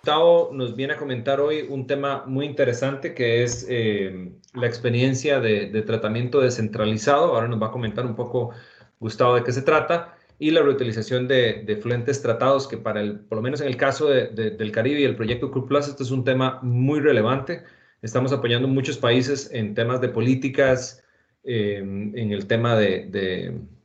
Gustavo nos viene a comentar hoy un tema muy interesante que es la experiencia de tratamiento descentralizado. Ahora nos va a comentar un poco, Gustavo, de qué se trata y la reutilización de fluentes tratados, que por lo menos en el caso del Caribe y el proyecto Cool Plus, esto es un tema muy relevante. Estamos apoyando muchos países en temas de políticas, en el tema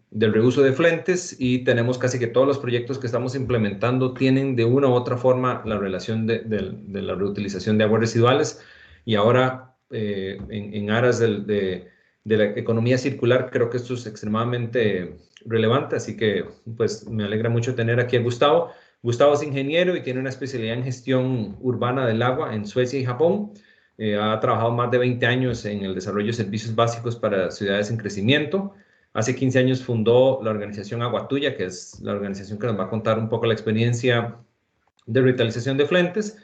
del reuso de flentes, y tenemos casi que todos los proyectos que estamos implementando tienen de una u otra forma la relación de la reutilización de aguas residuales. Y ahora, en aras de la economía circular, creo que esto es extremadamente relevante, así que pues me alegra mucho tener aquí a Gustavo. Gustavo es ingeniero y tiene una especialidad en gestión urbana del agua en Suecia y Japón. Ha trabajado más de 20 años en el desarrollo de servicios básicos para ciudades en crecimiento. Hace 15 años fundó la organización Agua Tuya, que es la organización que nos va a contar un poco la experiencia de revitalización de Flentes,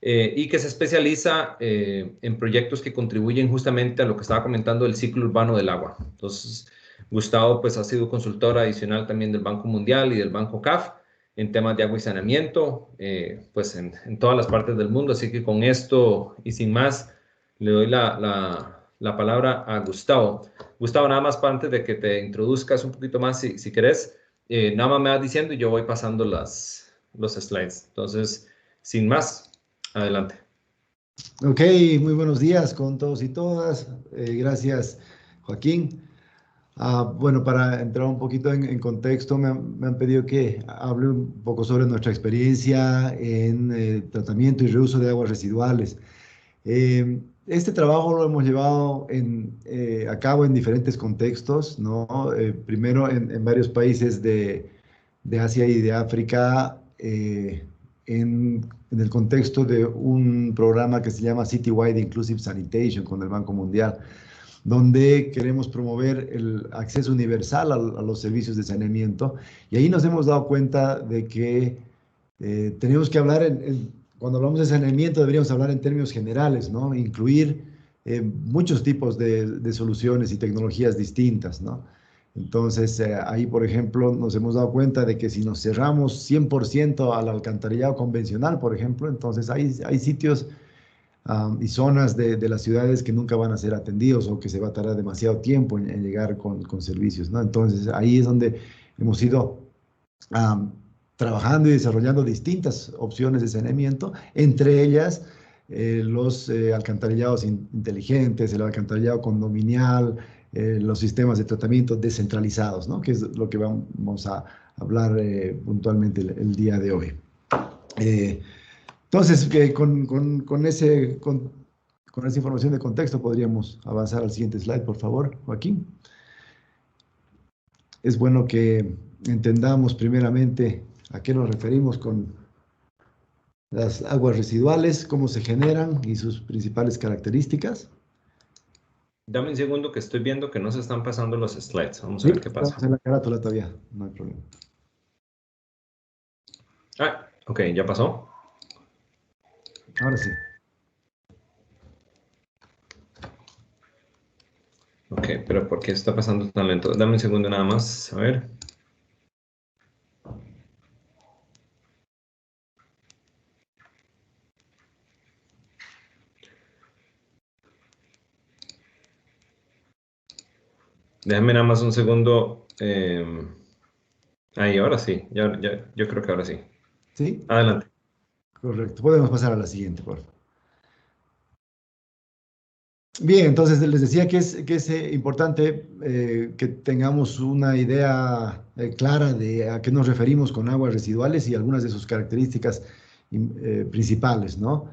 y que se especializa en proyectos que contribuyen justamente a lo que estaba comentando del ciclo urbano del agua. Entonces, Gustavo pues ha sido consultor adicional también del Banco Mundial y del Banco CAF en temas de agua y saneamiento, pues en todas las partes del mundo. Así que con esto y sin más, le doy la palabra a Gustavo. Gustavo, nada más para antes de que te introduzcas un poquito más, si querés, nada más me vas diciendo y yo voy pasando los slides. Entonces, sin más, adelante. Ok, muy buenos días con todos y todas. Gracias, Joaquín. Bueno, para entrar un poquito en contexto, me han pedido que hable un poco sobre nuestra experiencia en tratamiento y reuso de aguas residuales. Este trabajo lo hemos llevado a cabo en diferentes contextos, ¿no? Primero en varios países de Asia y de África, en el contexto de un programa que se llama Citywide Inclusive Sanitation con el Banco Mundial, donde queremos promover el acceso universal a los servicios de saneamiento. Y ahí nos hemos dado cuenta de que tenemos que hablar, cuando hablamos de saneamiento, deberíamos hablar en términos generales, ¿no? Incluir muchos tipos de soluciones y tecnologías distintas, ¿no? Entonces, ahí, por ejemplo, nos hemos dado cuenta de que si nos cerramos 100% al alcantarillado convencional, por ejemplo, entonces hay sitios y zonas de las ciudades que nunca van a ser atendidos o que se va a tardar demasiado tiempo en llegar con servicios, ¿no? Entonces, ahí es donde hemos ido trabajando y desarrollando distintas opciones de saneamiento, entre ellas los alcantarillados inteligentes, el alcantarillado condominial, los sistemas de tratamiento descentralizados, ¿no? Que es lo que vamos a hablar puntualmente el día de hoy. Entonces, con esa información de contexto podríamos avanzar al siguiente slide, por favor, Joaquín. Es bueno que entendamos primeramente a qué nos referimos con las aguas residuales, cómo se generan y sus principales características. Dame un segundo que estoy viendo que no se están pasando los slides. Vamos a ver qué pasa. Estamos en la carátula todavía, no hay problema. Ok, ya pasó. Ahora sí. Ok, pero ¿por qué está pasando tan lento? Dame un segundo nada más, a ver. Déjame nada más un segundo. Ahí, ahora sí. Yo creo que ahora sí. ¿Sí? Adelante. Correcto. Podemos pasar a la siguiente, por favor. Bien, entonces les decía que es importante que tengamos una idea clara de a qué nos referimos con aguas residuales y algunas de sus características principales, ¿no?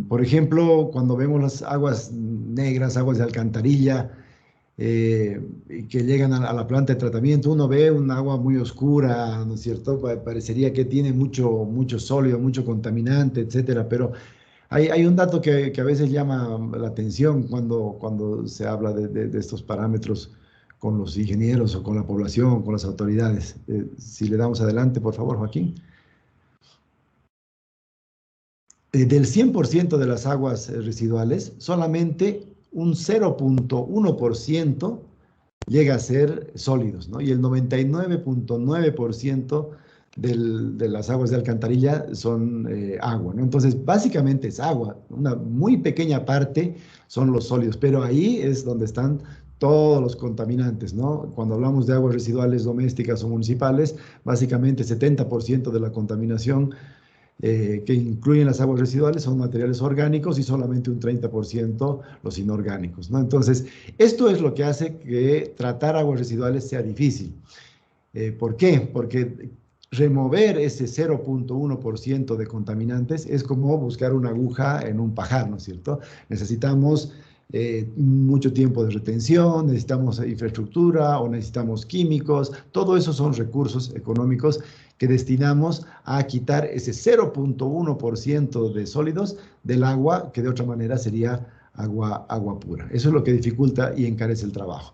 Por ejemplo, cuando vemos las aguas negras, aguas de alcantarilla, que llegan a la planta de tratamiento, uno ve un agua muy oscura, ¿no es cierto? Parecería que tiene mucho sólido, mucho contaminante, etcétera, pero hay un dato que a veces llama la atención cuando se habla de estos parámetros con los ingenieros o con la población, con las autoridades. Si le damos adelante, por favor, Joaquín. Del 100% de las aguas residuales, solamente un 0.1% llega a ser sólidos, ¿no? Y el 99.9% de las aguas de alcantarilla son agua, ¿no? Entonces, básicamente es agua. Una muy pequeña parte son los sólidos, pero ahí es donde están todos los contaminantes, ¿no? Cuando hablamos de aguas residuales domésticas o municipales, básicamente 70% de la contaminación que incluyen las aguas residuales son materiales orgánicos y solamente un 30% los inorgánicos, ¿no? Entonces, esto es lo que hace que tratar aguas residuales sea difícil. ¿Por qué? Porque remover ese 0,1% de contaminantes es como buscar una aguja en un pajar, ¿no es cierto? Necesitamos mucho tiempo de retención, necesitamos infraestructura o necesitamos químicos, todo eso son recursos económicos que destinamos a quitar ese 0,1% de sólidos del agua, que de otra manera sería agua pura. Eso es lo que dificulta y encarece el trabajo.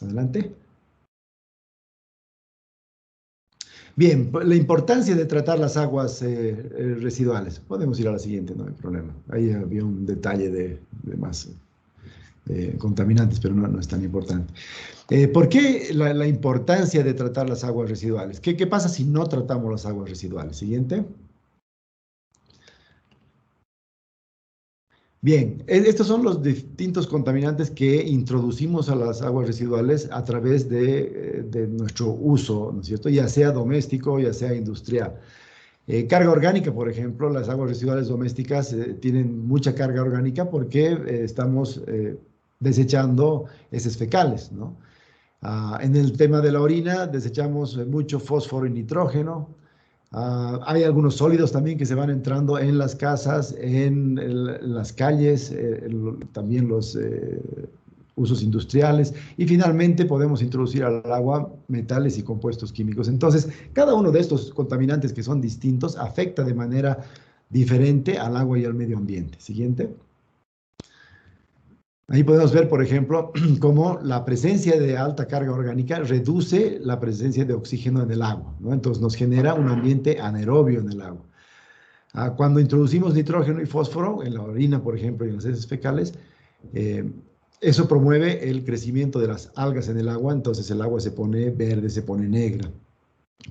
Adelante. Bien, la importancia de tratar las aguas residuales. Podemos ir a la siguiente, no hay problema. Ahí había un detalle de más contaminantes, pero no es tan importante. ¿Por qué la importancia de tratar las aguas residuales? ¿Qué pasa si no tratamos las aguas residuales? Siguiente. Bien, estos son los distintos contaminantes que introducimos a las aguas residuales a través de nuestro uso, ¿no es cierto? Ya sea doméstico, ya sea industrial. Carga orgánica, por ejemplo, las aguas residuales domésticas tienen mucha carga orgánica porque estamos desechando heces fecales, ¿no? En el tema de la orina, desechamos mucho fósforo y nitrógeno. Hay algunos sólidos también que se van entrando en las casas, en las calles, también los usos industriales. Y finalmente podemos introducir al agua metales y compuestos químicos. Entonces, cada uno de estos contaminantes que son distintos afecta de manera diferente al agua y al medio ambiente. Siguiente. Ahí podemos ver, por ejemplo, cómo la presencia de alta carga orgánica reduce la presencia de oxígeno en el agua, ¿no? Entonces nos genera un ambiente anaerobio en el agua. Cuando introducimos nitrógeno y fósforo en la orina, por ejemplo, y en las heces fecales, eh, eso promueve el crecimiento de las algas en el agua, entonces el agua se pone verde, se pone negra.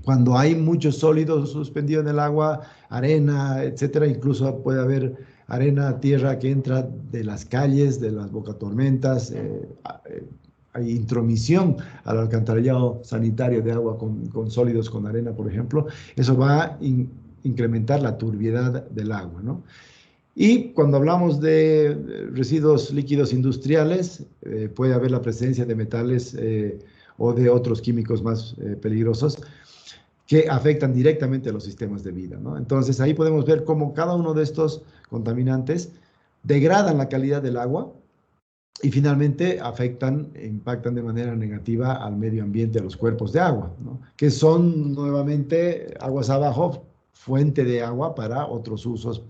Cuando hay muchos sólidos suspendidos en el agua, arena, etcétera, incluso puede haber arena, tierra que entra de las calles, de las bocatormentas, hay intromisión al alcantarillado sanitario de agua con sólidos, con arena, por ejemplo. Eso va a incrementar la turbiedad del agua, ¿no? Y cuando hablamos de residuos líquidos industriales, puede haber la presencia de metales o de otros químicos más peligrosos que afectan directamente a los sistemas de vida, ¿no? Entonces ahí podemos ver cómo cada uno de estos contaminantes degradan la calidad del agua y finalmente afectan e impactan de manera negativa al medio ambiente, a los cuerpos de agua, ¿no? Que son nuevamente aguas abajo, fuente de agua para otros usos,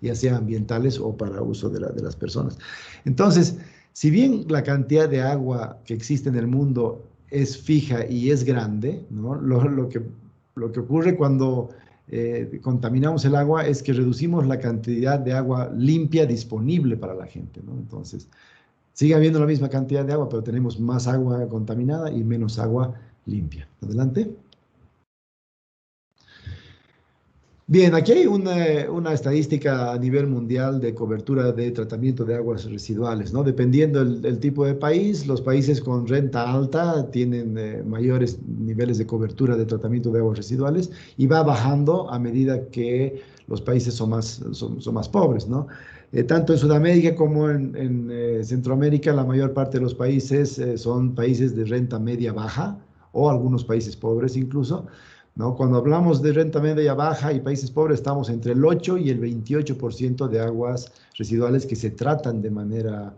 ya sea ambientales o para uso de las personas. Entonces, si bien la cantidad de agua que existe en el mundo es fija y es grande, ¿no? Lo que ocurre cuando contaminamos el agua es que reducimos la cantidad de agua limpia disponible para la gente, ¿no? Entonces, sigue habiendo la misma cantidad de agua, pero tenemos más agua contaminada y menos agua limpia. Adelante. Bien, aquí hay una estadística a nivel mundial de cobertura de tratamiento de aguas residuales, ¿no? Dependiendo del tipo de país, los países con renta alta tienen mayores niveles de cobertura de tratamiento de aguas residuales y va bajando a medida que los países son más pobres, ¿no? Tanto en Sudamérica como en Centroamérica, la mayor parte de los países son países de renta media baja o algunos países pobres incluso, ¿no? Cuando hablamos de renta media baja y países pobres, estamos entre el 8 y el 28% de aguas residuales que se tratan de manera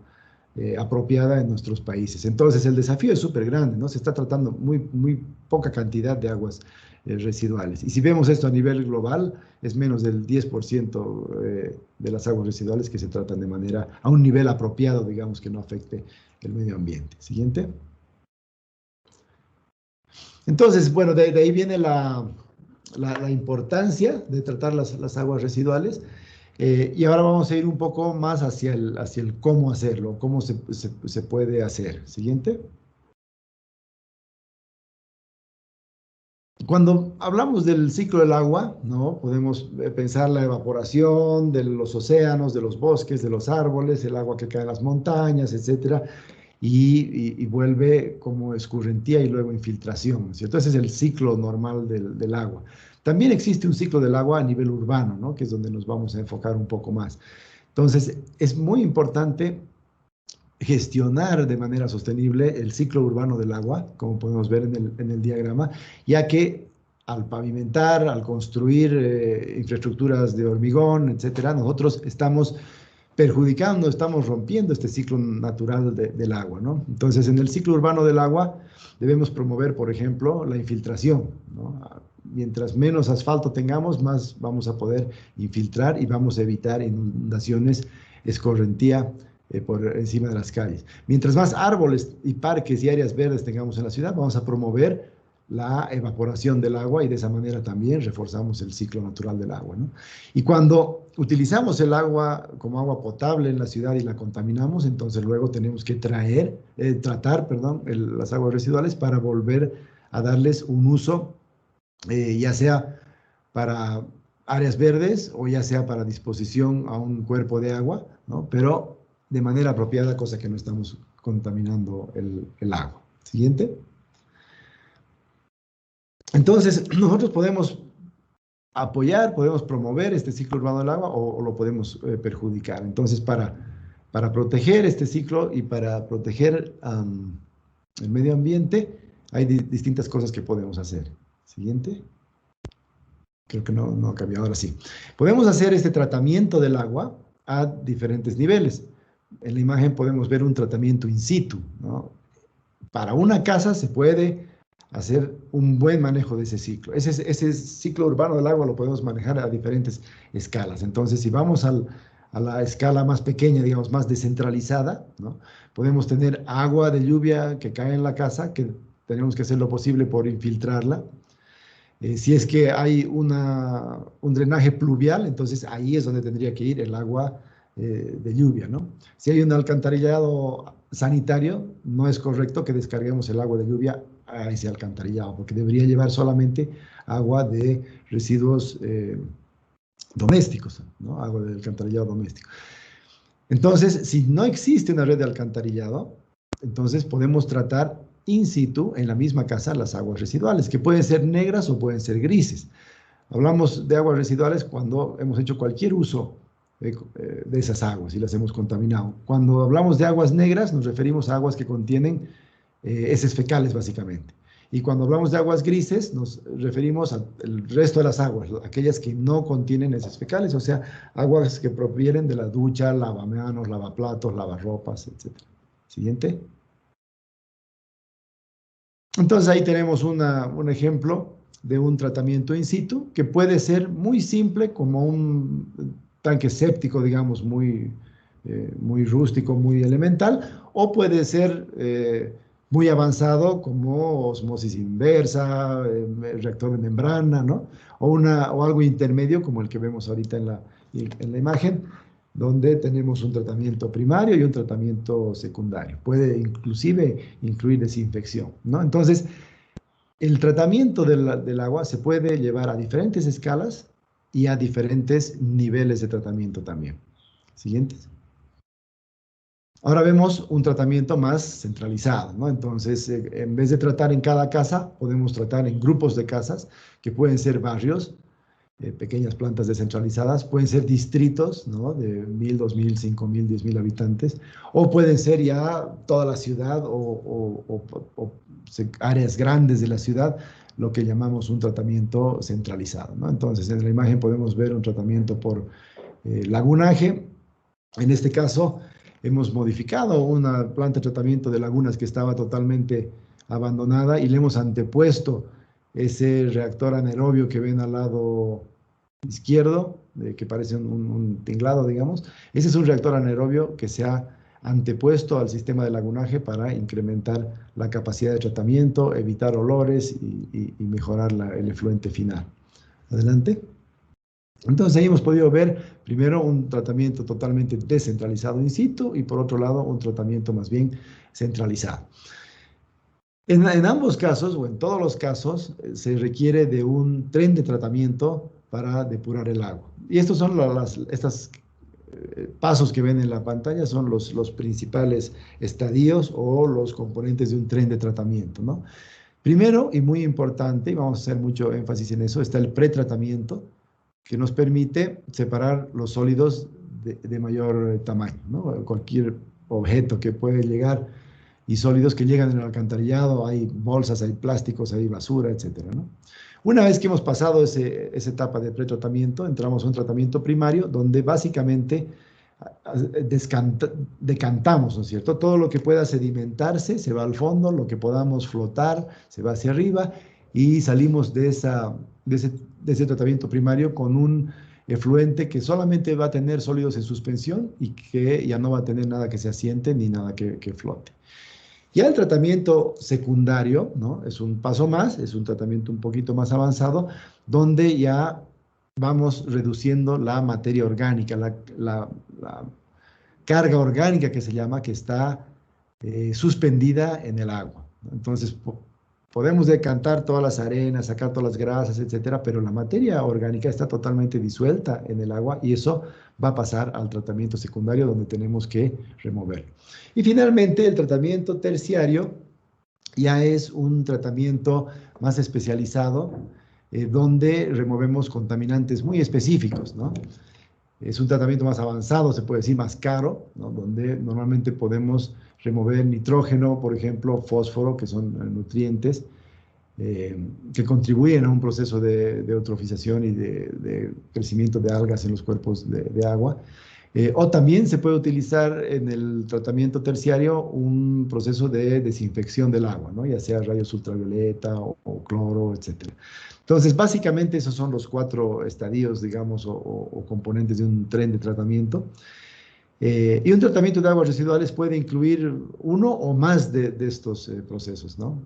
apropiada en nuestros países. Entonces, el desafío es súper grande, ¿no? Se está tratando muy poca cantidad de aguas residuales. Y si vemos esto a nivel global, es menos del 10% de las aguas residuales que se tratan de manera, a un nivel apropiado, digamos, que no afecte el medio ambiente. Siguiente. Entonces, bueno, de ahí viene la importancia de tratar las aguas residuales. Y ahora vamos a ir un poco más hacia el cómo hacerlo, cómo se puede hacer. Siguiente. Cuando hablamos del ciclo del agua, ¿no? Podemos pensar la evaporación de los océanos, de los bosques, de los árboles, el agua que cae en las montañas, etcétera, y vuelve como escurrentía y luego infiltración, ¿cierto? Ese es el ciclo normal del agua. También existe un ciclo del agua a nivel urbano, ¿no? Que es donde nos vamos a enfocar un poco más. Entonces, es muy importante gestionar de manera sostenible el ciclo urbano del agua, como podemos ver en el diagrama, ya que al pavimentar, al construir infraestructuras de hormigón, etcétera, nosotros estamos perjudicando, estamos rompiendo este ciclo natural del agua, ¿no? Entonces, en el ciclo urbano del agua debemos promover, por ejemplo, la infiltración, ¿no? Mientras menos asfalto tengamos, más vamos a poder infiltrar y vamos a evitar inundaciones, escorrentía por encima de las calles. Mientras más árboles y parques y áreas verdes tengamos en la ciudad, vamos a promover la evaporación del agua y de esa manera también reforzamos el ciclo natural del agua, ¿no? Y cuando utilizamos el agua como agua potable en la ciudad y la contaminamos, entonces luego tenemos que tratar, perdón, las aguas residuales para volver a darles un uso, ya sea para áreas verdes o ya sea para disposición a un cuerpo de agua, ¿no? Pero de manera apropiada, cosa que no estamos contaminando el agua. Siguiente. Entonces, nosotros podemos apoyar, podemos promover este ciclo urbano del agua o lo podemos perjudicar. Entonces, para proteger este ciclo y para proteger el medio ambiente, hay distintas cosas que podemos hacer. Siguiente. Creo que no ha cambiado, ahora sí. Podemos hacer este tratamiento del agua a diferentes niveles. En la imagen podemos ver un tratamiento in situ, ¿no? Para una casa se puede hacer un buen manejo de ese ciclo. Ese ciclo urbano del agua lo podemos manejar a diferentes escalas. Entonces, si vamos a la escala más pequeña, digamos, más descentralizada, ¿no? Podemos tener agua de lluvia que cae en la casa, que tenemos que hacer lo posible por infiltrarla. Si es que hay un drenaje pluvial, entonces ahí es donde tendría que ir el agua de lluvia, ¿no? Si hay un alcantarillado sanitario, no es correcto que descarguemos el agua de lluvia a ese alcantarillado, porque debería llevar solamente agua de residuos domésticos, ¿no? Agua del alcantarillado doméstico. Entonces, si no existe una red de alcantarillado, entonces podemos tratar in situ, en la misma casa, las aguas residuales, que pueden ser negras o pueden ser grises. Hablamos de aguas residuales cuando hemos hecho cualquier uso de esas aguas y las hemos contaminado. Cuando hablamos de aguas negras, nos referimos a aguas que contienen heces fecales, básicamente. Y cuando hablamos de aguas grises, nos referimos al resto de las aguas, aquellas que no contienen heces fecales, o sea, aguas que provienen de la ducha, lavamanos, lavaplatos, lavarropas, etc. Siguiente. Entonces ahí tenemos un ejemplo de un tratamiento in situ que puede ser muy simple, como un tanque séptico, digamos, muy rústico, muy elemental, o puede ser muy avanzado como osmosis inversa, reactor de membrana, ¿no? O algo intermedio como el que vemos ahorita en la imagen, donde tenemos un tratamiento primario y un tratamiento secundario. Puede inclusive incluir desinfección, ¿no? Entonces, el tratamiento del agua se puede llevar a diferentes escalas y a diferentes niveles de tratamiento también. Siguientes. Ahora vemos un tratamiento más centralizado, ¿no? Entonces, en vez de tratar en cada casa, podemos tratar en grupos de casas, que pueden ser barrios, pequeñas plantas descentralizadas, pueden ser distritos, ¿no? De 1.000, 2.000, 5.000, 10.000 habitantes, o pueden ser ya toda la ciudad o áreas grandes de la ciudad, lo que llamamos un tratamiento centralizado, ¿no? Entonces, en la imagen podemos ver un tratamiento por lagunaje. En este caso, hemos modificado una planta de tratamiento de lagunas que estaba totalmente abandonada y le hemos antepuesto ese reactor anaerobio que ven al lado izquierdo, que parece un tinglado, digamos. Ese es un reactor anaerobio que se ha antepuesto al sistema de lagunaje para incrementar la capacidad de tratamiento, evitar olores y mejorar el efluente final. Adelante. Entonces ahí hemos podido ver primero un tratamiento totalmente descentralizado in situ y por otro lado un tratamiento más bien centralizado. En ambos casos, o en todos los casos, se requiere de un tren de tratamiento para depurar el agua. Y estos son estos pasos que ven en la pantalla, son los principales estadios o los componentes de un tren de tratamiento, ¿no? Primero, y muy importante, y vamos a hacer mucho énfasis en eso, está el pretratamiento, que nos permite separar los sólidos de mayor tamaño, ¿no? Cualquier objeto que puede llegar y sólidos que llegan en el alcantarillado, hay bolsas, hay plásticos, hay basura, etcétera, ¿no? Una vez que hemos pasado esa etapa de pretratamiento, entramos a un tratamiento primario donde básicamente decantamos, ¿no es cierto? Todo lo que pueda sedimentarse se va al fondo, lo que podamos flotar se va hacia arriba y salimos de ese tratamiento primario con un efluente que solamente va a tener sólidos en suspensión y que ya no va a tener nada que se asiente ni nada que flote. Ya el tratamiento secundario, ¿no? Es un paso más, es un tratamiento un poquito más avanzado, donde ya vamos reduciendo la materia orgánica, la carga orgánica que se llama, que está suspendida en el agua. Entonces, podemos decantar todas las arenas, sacar todas las grasas, etcétera, pero la materia orgánica está totalmente disuelta en el agua y eso va a pasar al tratamiento secundario donde tenemos que remover. Y finalmente, el tratamiento terciario ya es un tratamiento más especializado donde removemos contaminantes muy específicos, ¿no? Es un tratamiento más avanzado, se puede decir más caro, ¿no? Donde normalmente podemos remover nitrógeno, por ejemplo, fósforo, que son nutrientes que contribuyen a un proceso de eutrofización y de crecimiento de algas en los cuerpos de agua. O también se puede utilizar en el tratamiento terciario un proceso de desinfección del agua, ¿no? Ya sea rayos ultravioleta o cloro, etcétera. Entonces, básicamente esos son los 4 estadios, digamos, o componentes de un tren de tratamiento. Y un tratamiento de aguas residuales puede incluir uno o más de estos procesos, ¿no?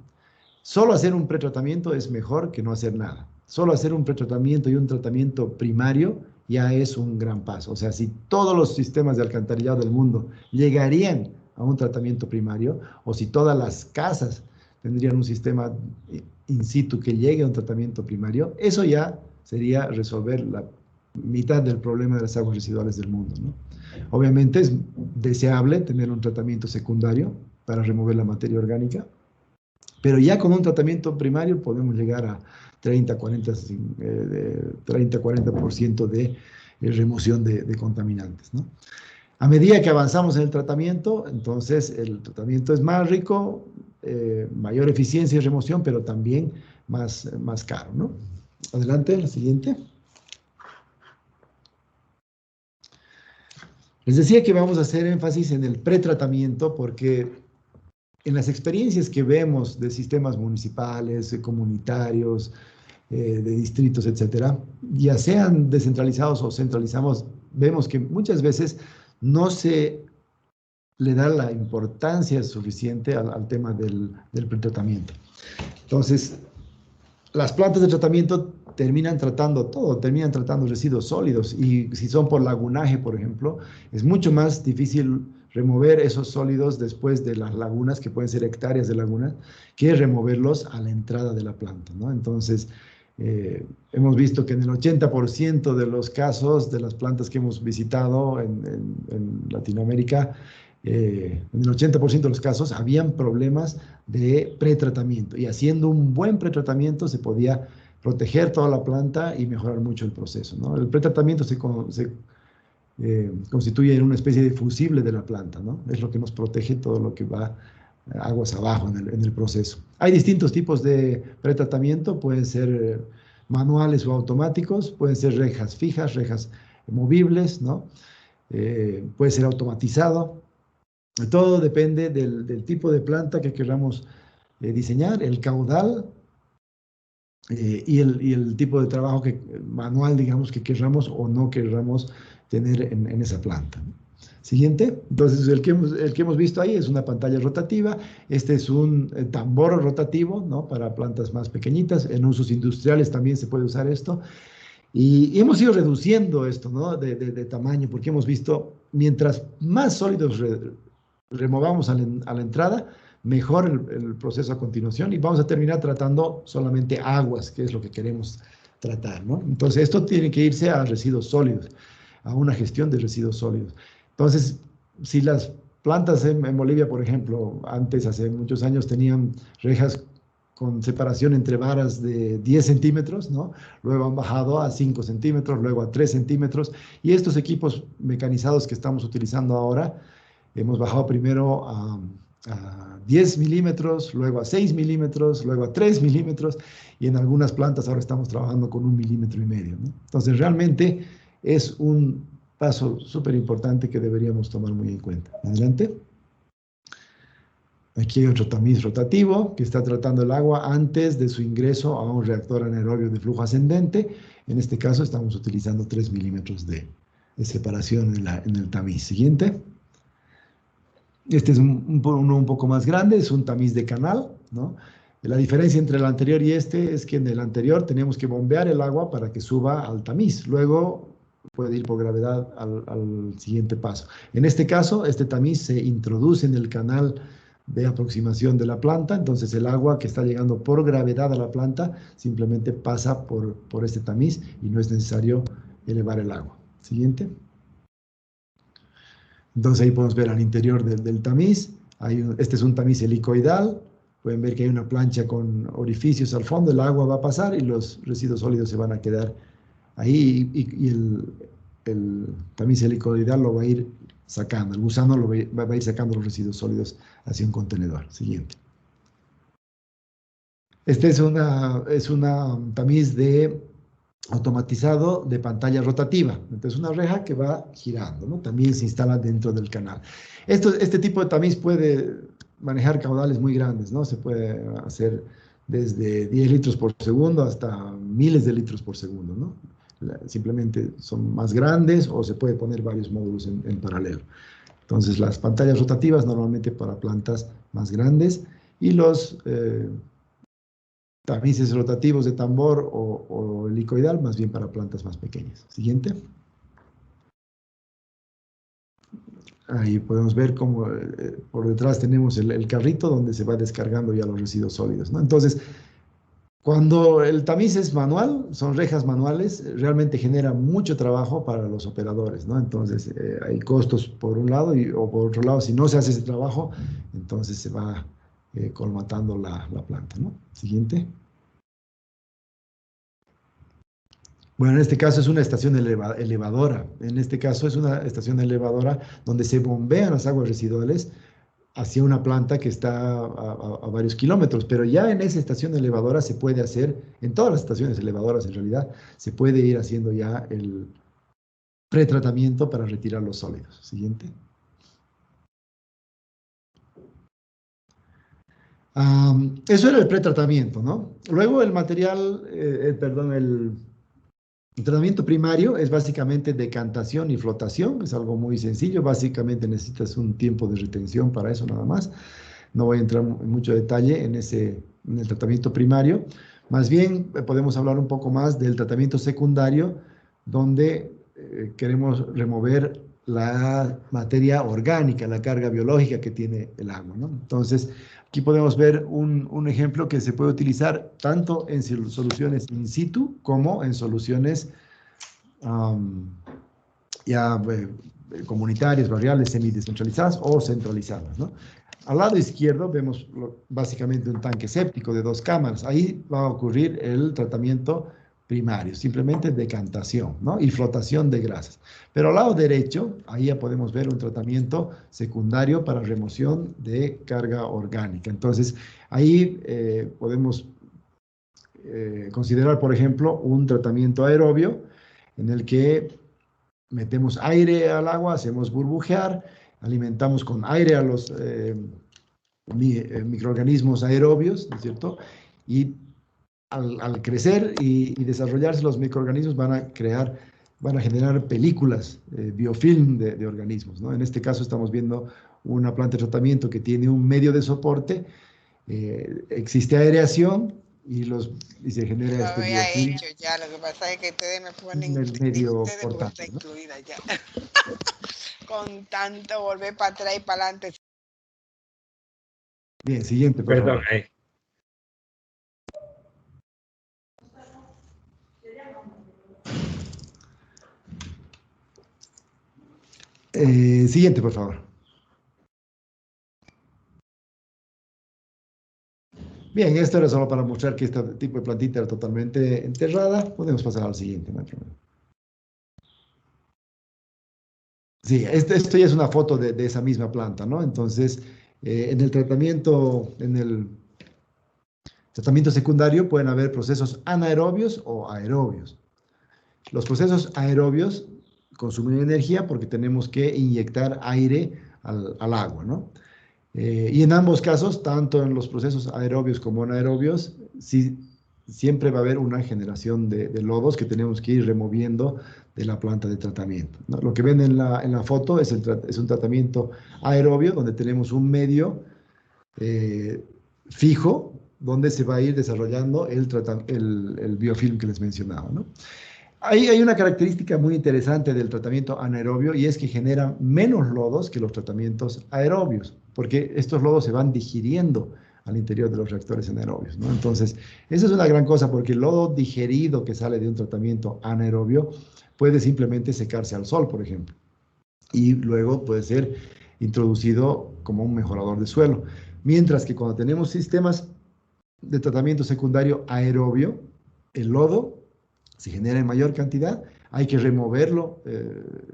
Solo hacer un pretratamiento es mejor que no hacer nada. Solo hacer un pretratamiento y un tratamiento primario ya es un gran paso. O sea, si todos los sistemas de alcantarillado del mundo llegarían a un tratamiento primario, o si todas las casas tendrían un sistema in situ que llegue a un tratamiento primario, eso ya sería resolver la mitad del problema de las aguas residuales del mundo, ¿no? Obviamente es deseable tener un tratamiento secundario para remover la materia orgánica, pero ya con un tratamiento primario podemos llegar a 30-40% de remoción de contaminantes, ¿no? A medida que avanzamos en el tratamiento, entonces el tratamiento es más rico, mayor eficiencia y remoción, pero también más caro, ¿no? Adelante, la siguiente. Les decía que vamos a hacer énfasis en el pretratamiento porque en las experiencias que vemos de sistemas municipales, comunitarios, de distritos, etcétera, ya sean descentralizados o centralizados, vemos que muchas veces no se le da la importancia suficiente al tema del pretratamiento. Entonces, las plantas de tratamiento terminan tratando todo, terminan tratando residuos sólidos y si son por lagunaje, por ejemplo, es mucho más difícil remover esos sólidos después de las lagunas, que pueden ser hectáreas de lagunas, que removerlos a la entrada de la planta, ¿no? Entonces, hemos visto que en el 80% de los casos de las plantas que hemos visitado en Latinoamérica, en el 80% de los casos habían problemas de pretratamiento y haciendo un buen pretratamiento se podía proteger toda la planta y mejorar mucho el proceso, ¿no? El pretratamiento se constituye en una especie de fusible de la planta, ¿no? Es lo que nos protege todo lo que va aguas abajo en el proceso. Hay distintos tipos de pretratamiento, pueden ser manuales o automáticos, pueden ser rejas fijas, rejas movibles, ¿no? Puede ser automatizado. Todo depende del tipo de planta que queramos diseñar, el caudal y el tipo de trabajo manual, digamos, que querramos o no querramos tener en esa planta. Siguiente. Entonces, el que hemos visto ahí es una pantalla rotativa. Este es un tambor rotativo, ¿no? Para plantas más pequeñitas. En usos industriales también se puede usar esto. Y hemos ido reduciendo esto, ¿no? De tamaño, porque hemos visto, mientras más sólidos removamos a la entrada, mejor el proceso a continuación y vamos a terminar tratando solamente aguas, que es lo que queremos tratar, ¿no? Entonces, esto tiene que irse a residuos sólidos, a una gestión de residuos sólidos. Entonces, si las plantas en Bolivia, por ejemplo, antes, hace muchos años, tenían rejas con separación entre varas de 10 centímetros, ¿no? Luego han bajado a 5 centímetros, luego a 3 centímetros, y estos equipos mecanizados que estamos utilizando ahora, hemos bajado primero a 10 milímetros, luego a 6 milímetros, luego a 3 milímetros, y en algunas plantas ahora estamos trabajando con 1,5 milímetros, ¿no? Entonces, realmente es un paso súper importante que deberíamos tomar muy en cuenta. Adelante. Aquí hay otro tamiz rotativo que está tratando el agua antes de su ingreso a un reactor anaerobio de flujo ascendente. En este caso estamos utilizando 3 milímetros de separación en el tamiz. Siguiente. Este es uno un poco más grande, es un tamiz de canal, ¿no? La diferencia entre el anterior y este es que en el anterior tenemos que bombear el agua para que suba al tamiz. Luego puede ir por gravedad al siguiente paso. En este caso, este tamiz se introduce en el canal de aproximación de la planta, entonces el agua que está llegando por gravedad a la planta simplemente pasa por este tamiz y no es necesario elevar el agua. Siguiente. Entonces ahí podemos ver al interior del tamiz. Este es un tamiz helicoidal. Pueden ver que hay una plancha con orificios al fondo, el agua va a pasar y los residuos sólidos se van a quedar ahí y el tamiz helicoidal lo va a ir sacando, el gusano va a ir sacando los residuos sólidos hacia un contenedor. Siguiente. Este es una tamiz automatizado de pantalla rotativa. Entonces, una reja que va girando, ¿no? También se instala dentro del canal. Este tipo de tamiz puede manejar caudales muy grandes, ¿no? Se puede hacer desde 10 litros por segundo hasta miles de litros por segundo, ¿no? Simplemente son más grandes o se puede poner varios módulos en paralelo. Entonces, las pantallas rotativas normalmente para plantas más grandes y los tamices rotativos de tambor o helicoidal, más bien para plantas más pequeñas. Siguiente. Ahí podemos ver cómo por detrás tenemos el carrito donde se va descargando ya los residuos sólidos, ¿no? Entonces, cuando el tamiz es manual, son rejas manuales, realmente genera mucho trabajo para los operadores, ¿no? Entonces, hay costos por un lado o por otro lado, si no se hace ese trabajo, entonces se va colmatando la planta, ¿no? Siguiente. Bueno, en este caso es una estación elevadora. En este caso es una estación elevadora donde se bombean las aguas residuales hacia una planta que está a varios kilómetros. Pero ya en esa estación elevadora se puede hacer, en todas las estaciones elevadoras en realidad, se puede ir haciendo ya el pretratamiento para retirar los sólidos. Siguiente. Eso era el pretratamiento, ¿no? Luego el material, el tratamiento primario es básicamente decantación y flotación, es algo muy sencillo, básicamente necesitas un tiempo de retención para eso nada más. No voy a entrar en mucho detalle en el tratamiento primario. Más bien podemos hablar un poco más del tratamiento secundario, donde queremos remover la materia orgánica, la carga biológica que tiene el agua, ¿no? Entonces, aquí podemos ver un ejemplo que se puede utilizar tanto en soluciones in situ como en soluciones comunitarias, barriales, semidescentralizadas o centralizadas, ¿no? Al lado izquierdo vemos básicamente un tanque séptico de 2 cámaras. Ahí va a ocurrir el tratamiento primario, simplemente decantación, ¿no? Y flotación de grasas. Pero al lado derecho, ahí ya podemos ver un tratamiento secundario para remoción de carga orgánica. Entonces, ahí podemos considerar, por ejemplo, un tratamiento aerobio en el que metemos aire al agua, hacemos burbujear, alimentamos con aire a los microorganismos aerobios, ¿no es cierto? Y al crecer y desarrollarse los microorganismos van a generar películas, biofilm de organismos, ¿no? En este caso estamos viendo una planta de tratamiento que tiene un medio de soporte, existe aireación y se genera este biofilm. Hecho ya, lo que pasa es que ustedes me ponen, el medio ustedes porque está portante, ¿no? incluida ya. Con tanto volver para atrás y para adelante. Bien, siguiente, por Perdón, favor. ahí. Siguiente, por favor. Bien, esto era solo para mostrar que este tipo de plantita era totalmente enterrada. Podemos pasar al siguiente, no hay problema. Sí, esto ya es una foto de esa misma planta, ¿no? Entonces, en el tratamiento secundario pueden haber procesos anaerobios o aerobios. Los procesos aerobios consumen energía porque tenemos que inyectar aire al agua, ¿no? Y en ambos casos, tanto en los procesos aerobios como anaerobios, sí, siempre va a haber una generación de lodos que tenemos que ir removiendo de la planta de tratamiento, ¿no? Lo que ven en la foto es, es un tratamiento aerobio donde tenemos un medio eh, fijo donde se va a ir desarrollando el biofilm que les mencionaba, ¿no? Hay una característica muy interesante del tratamiento anaerobio y es que genera menos lodos que los tratamientos aerobios, porque estos lodos se van digiriendo al interior de los reactores anaerobios, ¿no? Entonces, esa es una gran cosa porque el lodo digerido que sale de un tratamiento anaerobio puede simplemente secarse al sol, por ejemplo, y luego puede ser introducido como un mejorador de suelo. Mientras que cuando tenemos sistemas de tratamiento secundario aerobio, el lodo se genera en mayor cantidad, hay que removerlo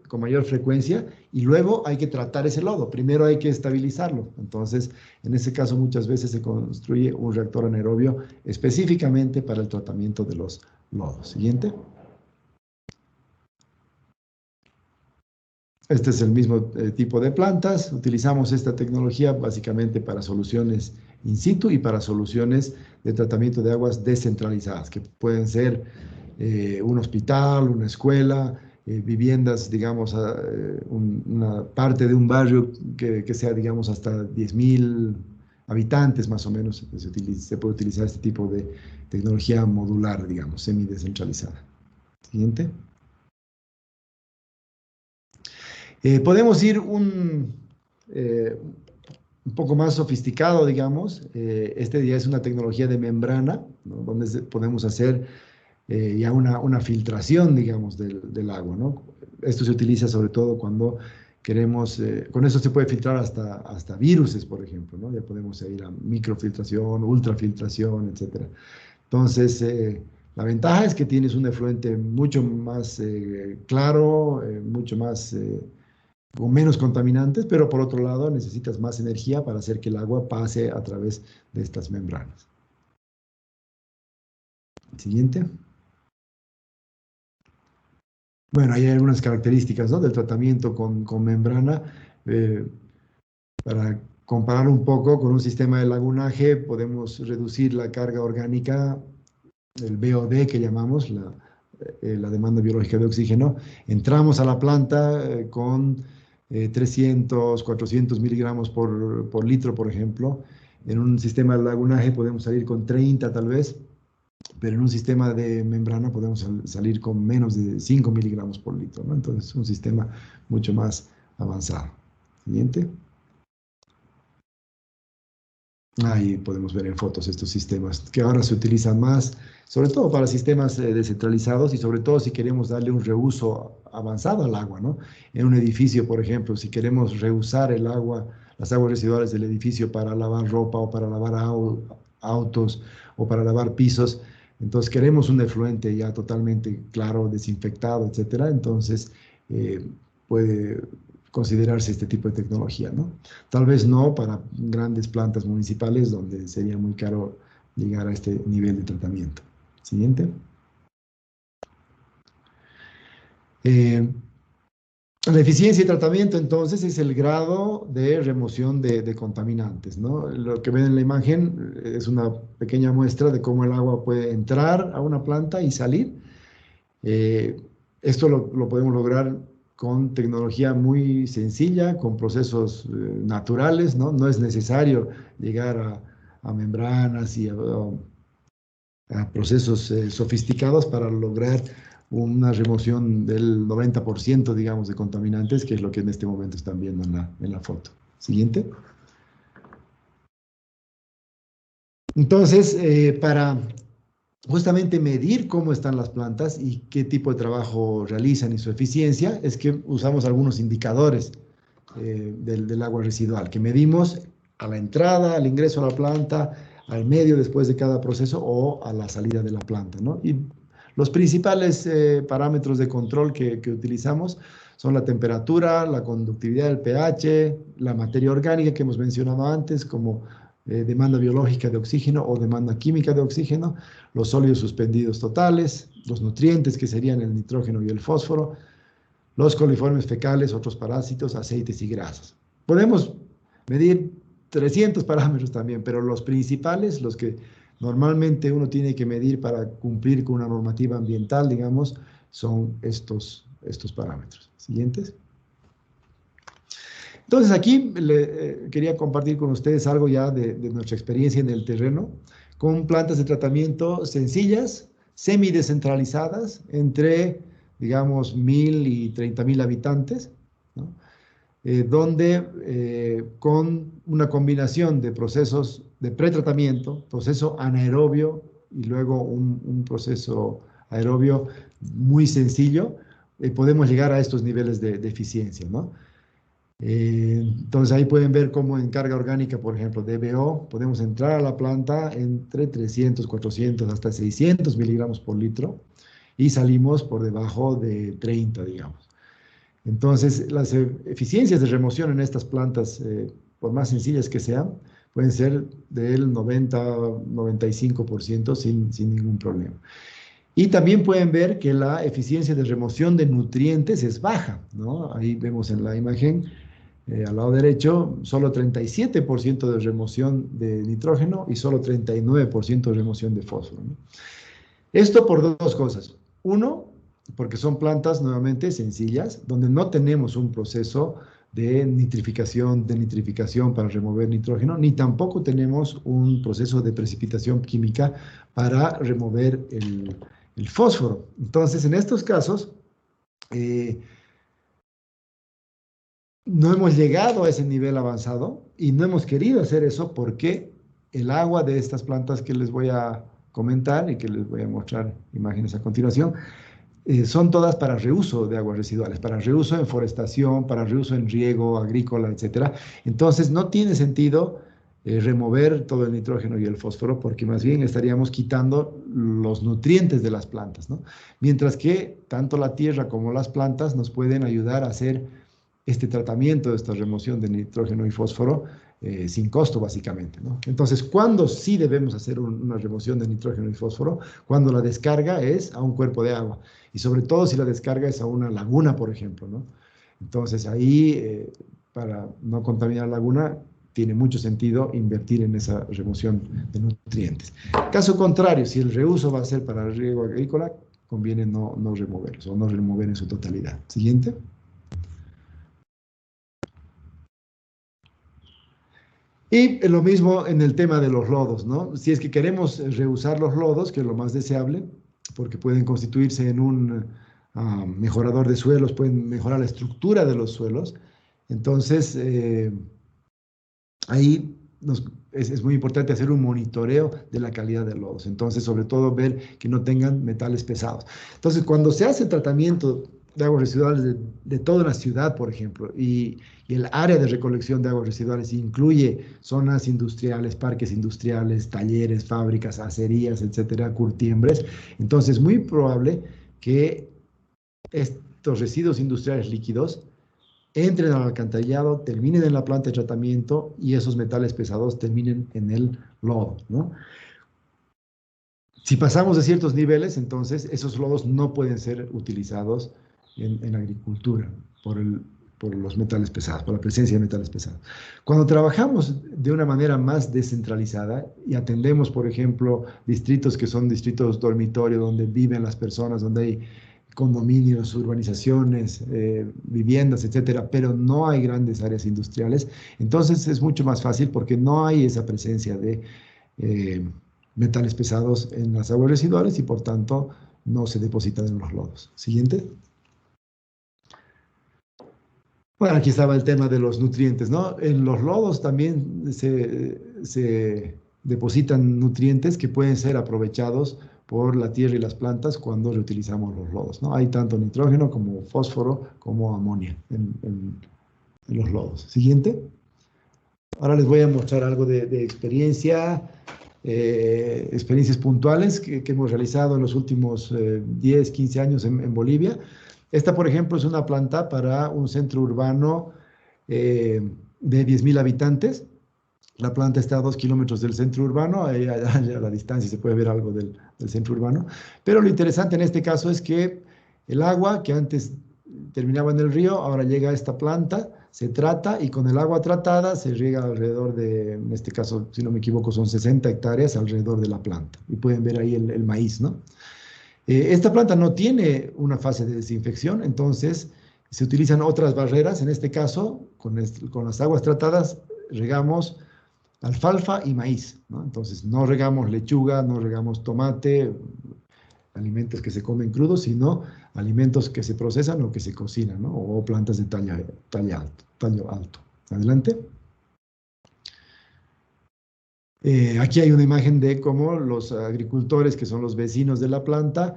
con mayor frecuencia y luego hay que tratar ese lodo. Primero hay que estabilizarlo. Entonces, en ese caso muchas veces se construye un reactor anaerobio específicamente para el tratamiento de los lodos. Siguiente. Este es el mismo tipo de plantas. Utilizamos esta tecnología básicamente para soluciones in situ y para soluciones de tratamiento de aguas descentralizadas, que pueden ser un hospital, una escuela, viviendas, digamos, una parte de un barrio que sea, digamos, hasta 10.000 habitantes más o menos. Se puede utilizar este tipo de tecnología modular, digamos, semidescentralizada. Siguiente. Podemos ir un poco más sofisticado, digamos. Este ya es una tecnología de membrana, ¿no? Donde podemos hacer ya una filtración, digamos, del agua, ¿no? Esto se utiliza sobre todo cuando queremos, con eso se puede filtrar hasta viruses, por ejemplo, ¿no? Ya podemos ir a microfiltración, ultrafiltración, etcétera. Entonces, la ventaja es que tienes un efluente mucho más claro, mucho más con menos contaminantes, pero por otro lado necesitas más energía para hacer que el agua pase a través de estas membranas. Siguiente. Bueno, ahí hay algunas características, ¿no?, del tratamiento con membrana. Eh, para comparar un poco con un sistema de lagunaje, podemos reducir la carga orgánica, el BOD que llamamos, la demanda biológica de oxígeno. Entramos a la planta con 300, 400 miligramos por litro, por ejemplo. En un sistema de lagunaje podemos salir con 30 tal vez, pero en un sistema de membrana podemos salir con menos de 5 miligramos por litro, ¿no? Entonces es un sistema mucho más avanzado. Siguiente. Ahí podemos ver en fotos estos sistemas que ahora se utilizan más, sobre todo para sistemas descentralizados y sobre todo si queremos darle un reuso avanzado al agua, ¿no? En un edificio, por ejemplo, si queremos reusar el agua, las aguas residuales del edificio para lavar ropa o para lavar autos o para lavar pisos, entonces queremos un efluente ya totalmente claro, desinfectado, etcétera. Entonces puede considerarse este tipo de tecnología, ¿no? Tal vez no para grandes plantas municipales donde sería muy caro llegar a este nivel de tratamiento. Siguiente. Eh, la eficiencia y tratamiento, entonces, es el grado de remoción de contaminantes, ¿no? Lo que ven en la imagen es una pequeña muestra de cómo el agua puede entrar a una planta y salir. Eh, Esto lo podemos lograr con tecnología muy sencilla, con procesos naturales, ¿no? No es necesario llegar a membranas y a procesos sofisticados para lograr una remoción del 90%, digamos, de contaminantes, que es lo que en este momento están viendo en la foto. Siguiente. Entonces, para justamente medir cómo están las plantas y qué tipo de trabajo realizan y su eficiencia, es que usamos algunos indicadores del agua residual, que medimos a la entrada, al ingreso a la planta, al medio después de cada proceso o a la salida de la planta, ¿no? Y los principales parámetros de control que utilizamos son la temperatura, la conductividad del pH, la materia orgánica que hemos mencionado antes, como demanda biológica de oxígeno o demanda química de oxígeno, los sólidos suspendidos totales, los nutrientes que serían el nitrógeno y el fósforo, los coliformes fecales, otros parásitos, aceites y grasas. Podemos medir 300 parámetros también, pero los principales, los que normalmente uno tiene que medir para cumplir con una normativa ambiental, digamos, son estos parámetros. Siguientes. Entonces aquí quería compartir con ustedes algo ya de nuestra experiencia en el terreno, con plantas de tratamiento sencillas, semidescentralizadas, entre, digamos, 1.000 y 30.000 habitantes, ¿no? Donde con una combinación de procesos de pretratamiento, proceso anaerobio y luego un proceso aerobio muy sencillo, podemos llegar a estos niveles de eficiencia, ¿no? Entonces ahí pueden ver cómo en carga orgánica, por ejemplo, DBO, podemos entrar a la planta entre 300, 400 hasta 600 miligramos por litro y salimos por debajo de 30, digamos. Entonces las eficiencias de remoción en estas plantas, por más sencillas que sean, pueden ser del 90-95% sin ningún problema. Y también pueden ver que la eficiencia de remoción de nutrientes es baja, ¿no? Ahí vemos en la imagen al lado derecho, solo 37% de remoción de nitrógeno y solo 39% de remoción de fósforo, ¿no? Esto por dos cosas. Uno, porque son plantas nuevamente sencillas, donde no tenemos un proceso de nitrificación para remover nitrógeno, ni tampoco tenemos un proceso de precipitación química para remover el fósforo. Entonces, en estos casos, no hemos llegado a ese nivel avanzado y no hemos querido hacer eso porque el agua de estas plantas que les voy a comentar y que les voy a mostrar imágenes a continuación, son todas para reuso de aguas residuales, para reuso en forestación, para reuso en riego agrícola, etcétera. Entonces, no tiene sentido remover todo el nitrógeno y el fósforo porque más bien estaríamos quitando los nutrientes de las plantas, ¿no? Mientras que tanto la tierra como las plantas nos pueden ayudar a hacer este tratamiento, esta remoción de nitrógeno y fósforo sin costo, básicamente, ¿no? Entonces, ¿cuándo sí debemos hacer una remoción de nitrógeno y fósforo? Cuando la descarga es a un cuerpo de agua y sobre todo si la descarga es a una laguna, por ejemplo, ¿no? Entonces, ahí, para no contaminar la laguna, tiene mucho sentido invertir en esa remoción de nutrientes. Caso contrario, si el reuso va a ser para el riego agrícola, conviene no removerlos o no remover en su totalidad. Siguiente. Y lo mismo en el tema de los lodos, ¿no? Si es que queremos reusar los lodos, que es lo más deseable, porque pueden constituirse en un mejorador de suelos, pueden mejorar la estructura de los suelos. Entonces, ahí es muy importante hacer un monitoreo de la calidad de lodos. Entonces, sobre todo, ver que no tengan metales pesados. Entonces, cuando se hace tratamiento de aguas residuales de toda una ciudad, por ejemplo, y el área de recolección de aguas residuales incluye zonas industriales, parques industriales, talleres, fábricas, acerías, etcétera, curtiembres. Entonces, es muy probable que estos residuos industriales líquidos entren al alcantarillado, terminen en la planta de tratamiento y esos metales pesados terminen en el lodo, ¿no? Si pasamos de ciertos niveles, entonces esos lodos no pueden ser utilizados en agricultura por los metales pesados, por la presencia de metales pesados. Cuando trabajamos de una manera más descentralizada y atendemos, por ejemplo, distritos que son distritos dormitorio, donde viven las personas, donde hay condominios, urbanizaciones, viviendas, etcétera, pero no hay grandes áreas industriales, entonces es mucho más fácil porque no hay esa presencia de metales pesados en las aguas residuales y por tanto no se depositan en los lodos. Siguiente. Bueno, aquí estaba el tema de los nutrientes, ¿no? En los lodos también se depositan nutrientes que pueden ser aprovechados por la tierra y las plantas cuando reutilizamos los lodos, ¿no? Hay tanto nitrógeno como fósforo como amonía en los lodos. Siguiente. Ahora les voy a mostrar algo de experiencia, experiencias puntuales que hemos realizado en los últimos 10, 15 años en Bolivia. Esta, por ejemplo, es una planta para un centro urbano de 10.000 habitantes. La planta está a 2 kilómetros del centro urbano, ahí a la distancia se puede ver algo del centro urbano. Pero lo interesante en este caso es que el agua que antes terminaba en el río, ahora llega a esta planta, se trata y con el agua tratada se riega alrededor de, en este caso, si no me equivoco, son 60 hectáreas alrededor de la planta. Y pueden ver ahí el maíz, ¿no? Esta planta no tiene una fase de desinfección, entonces se utilizan otras barreras. En este caso, con las aguas tratadas, regamos alfalfa y maíz, ¿no? Entonces, no regamos lechuga, no regamos tomate, alimentos que se comen crudos, sino alimentos que se procesan o que se cocinan, ¿no? O plantas de tallo alto. Adelante. Aquí hay una imagen de cómo los agricultores, que son los vecinos de la planta,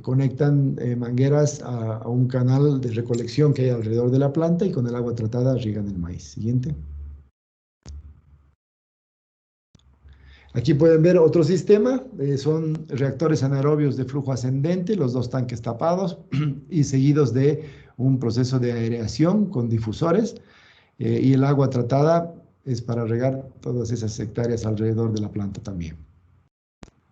conectan mangueras a un canal de recolección que hay alrededor de la planta y con el agua tratada riegan el maíz. Siguiente. Aquí pueden ver otro sistema, son reactores anaerobios de flujo ascendente, los dos tanques tapados y seguidos de un proceso de aireación con difusores, y el agua tratada es para regar todas esas hectáreas alrededor de la planta también.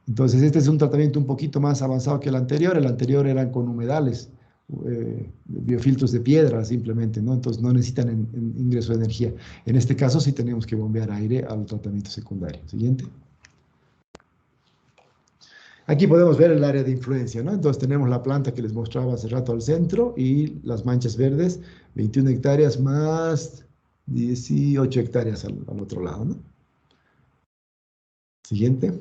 Entonces este es un tratamiento un poquito más avanzado que el anterior eran con humedales, biofiltros de piedra simplemente, ¿no? Entonces no necesitan ingreso de energía. En este caso sí tenemos que bombear aire al tratamiento secundario. Siguiente. Aquí podemos ver el área de influencia, ¿no? Entonces tenemos la planta que les mostraba hace rato al centro y las manchas verdes, 21 hectáreas más 18 hectáreas al otro lado, ¿no? Siguiente.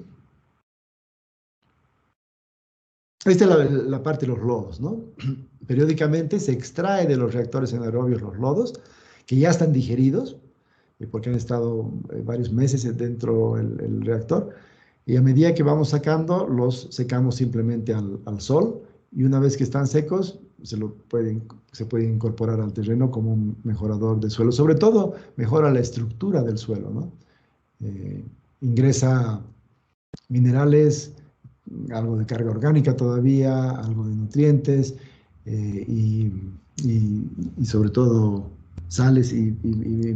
Esta es la parte de los lodos, ¿no? Periódicamente se extrae de los reactores anaerobios los lodos, que ya están digeridos, porque han estado varios meses dentro del reactor, y a medida que vamos sacando, los secamos simplemente al sol, y una vez que están secos, se puede incorporar al terreno como un mejorador de suelo. Sobre todo, mejora la estructura del suelo, ¿no? Ingresa minerales, algo de carga orgánica todavía, algo de nutrientes, y sobre todo sales y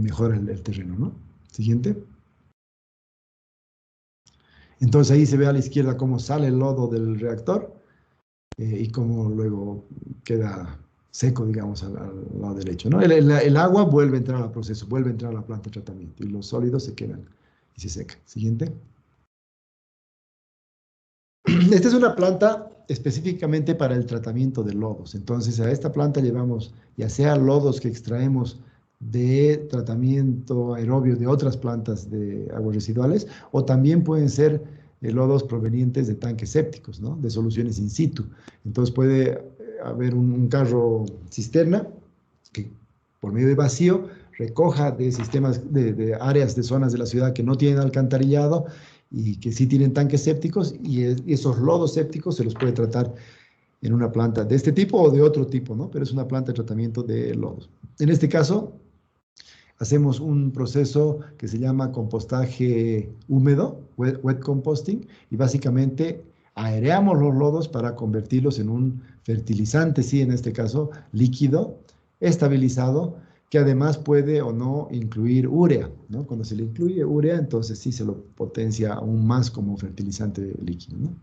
mejora el terreno, ¿no? Siguiente. Entonces ahí se ve a la izquierda cómo sale el lodo del reactor y cómo luego queda seco, digamos, al lado derecho, ¿no? El agua vuelve a entrar al proceso, vuelve a entrar a la planta de tratamiento y los sólidos se quedan y se secan. Siguiente. Esta es una planta específicamente para el tratamiento de lodos. Entonces, a esta planta llevamos ya sea lodos que extraemos de tratamiento aerobio de otras plantas de aguas residuales, o también pueden ser lodos provenientes de tanques sépticos, ¿no? De soluciones in situ. Entonces, puede haber un carro cisterna que por medio de vacío recoja de sistemas, de áreas, de zonas de la ciudad que no tienen alcantarillado y que sí tienen tanques sépticos, y esos lodos sépticos se los puede tratar en una planta de este tipo o de otro tipo, ¿no? Pero es una planta de tratamiento de lodos. En este caso, hacemos un proceso que se llama compostaje húmedo, wet composting, y básicamente aireamos los lodos para convertirlos en un fertilizante, sí, en este caso líquido, estabilizado, que además puede o no incluir urea, ¿no? Cuando se le incluye urea, entonces sí se lo potencia aún más como fertilizante líquido, ¿no?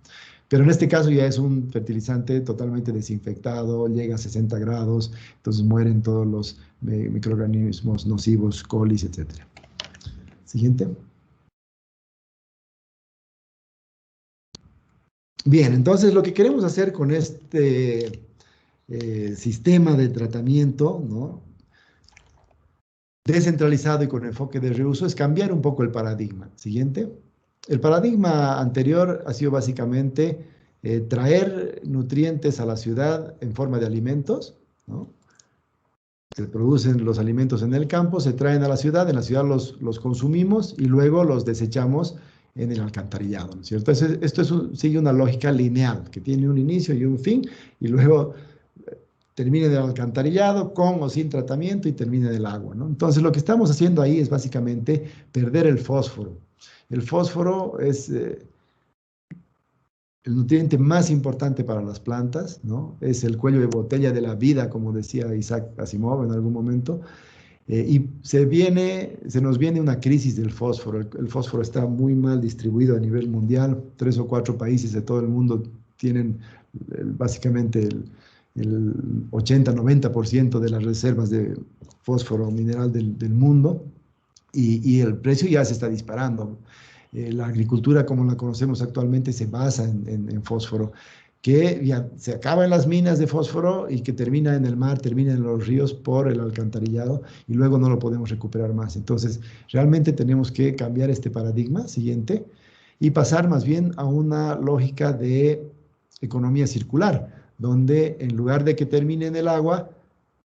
Pero en este caso ya es un fertilizante totalmente desinfectado, llega a 60 grados, entonces mueren todos los microorganismos nocivos, colis, etc. Siguiente. Bien, entonces lo que queremos hacer con este sistema de tratamiento, ¿no?, descentralizado y con enfoque de reuso, es cambiar un poco el paradigma. Siguiente. El paradigma anterior ha sido básicamente traer nutrientes a la ciudad en forma de alimentos, ¿no? Se producen los alimentos en el campo, se traen a la ciudad, en la ciudad los consumimos y luego los desechamos en el alcantarillado, ¿no es cierto? Sigue una lógica lineal, que tiene un inicio y un fin, y luego termina en el alcantarillado con o sin tratamiento y termina en el agua, ¿no? Entonces, lo que estamos haciendo ahí es básicamente perder el fósforo. El fósforo es el nutriente más importante para las plantas, ¿no? Es el cuello de botella de la vida, como decía Isaac Asimov en algún momento. Y se nos viene una crisis del fósforo. El fósforo está muy mal distribuido a nivel mundial. 3 o 4 países de todo el mundo tienen básicamente el 80-90% de las reservas de fósforo mineral del mundo. Y el precio ya se está disparando. La agricultura como la conocemos actualmente se basa en fósforo, que ya se acaba en las minas de fósforo y que termina en el mar, termina en los ríos por el alcantarillado y luego no lo podemos recuperar más. Entonces, realmente tenemos que cambiar este paradigma siguiente y pasar más bien a una lógica de economía circular, donde en lugar de que termine en el agua,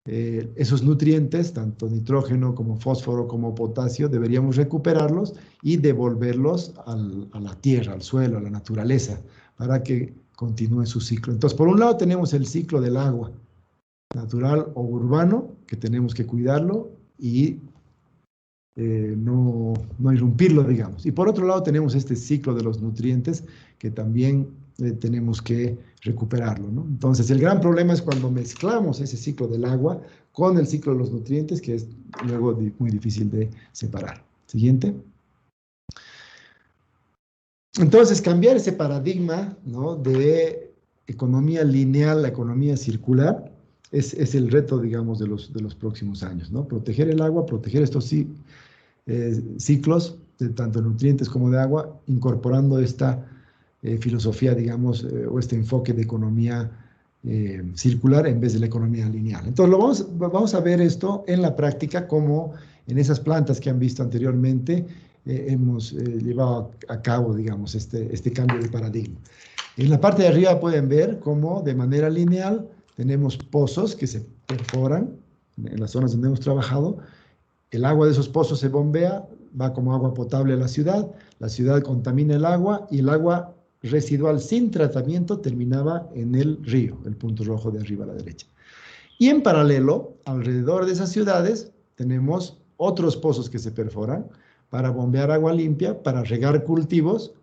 esos nutrientes, tanto nitrógeno como fósforo como potasio, deberíamos recuperarlos y devolverlos a la tierra, al suelo, a la naturaleza, para que continúe su ciclo. Entonces, por un lado tenemos el ciclo del agua, natural o urbano, que tenemos que cuidarlo y no irrumpirlo, digamos. Y por otro lado tenemos este ciclo de los nutrientes que también tenemos que recuperarlo, ¿no? Entonces, el gran problema es cuando mezclamos ese ciclo del agua con el ciclo de los nutrientes, que es luego muy difícil de separar. Siguiente. Entonces, cambiar ese paradigma, ¿no?, de economía lineal a economía circular es el reto, digamos, de los próximos años, ¿no? Proteger el agua, proteger estos ciclos, tanto de nutrientes como de agua, incorporando esta filosofía, digamos, o este enfoque de economía circular en vez de la economía lineal. Entonces, vamos a ver esto en la práctica, como en esas plantas que han visto anteriormente, hemos llevado a cabo, digamos, este cambio de paradigma. En la parte de arriba pueden ver cómo de manera lineal tenemos pozos que se perforan en las zonas donde hemos trabajado. El agua de esos pozos se bombea, va como agua potable a la ciudad contamina el agua y el agua residual sin tratamiento terminaba en el río, el punto rojo de arriba a la derecha. Y en paralelo, alrededor de esas ciudades, tenemos otros pozos que se perforan para bombear agua limpia, para regar cultivos,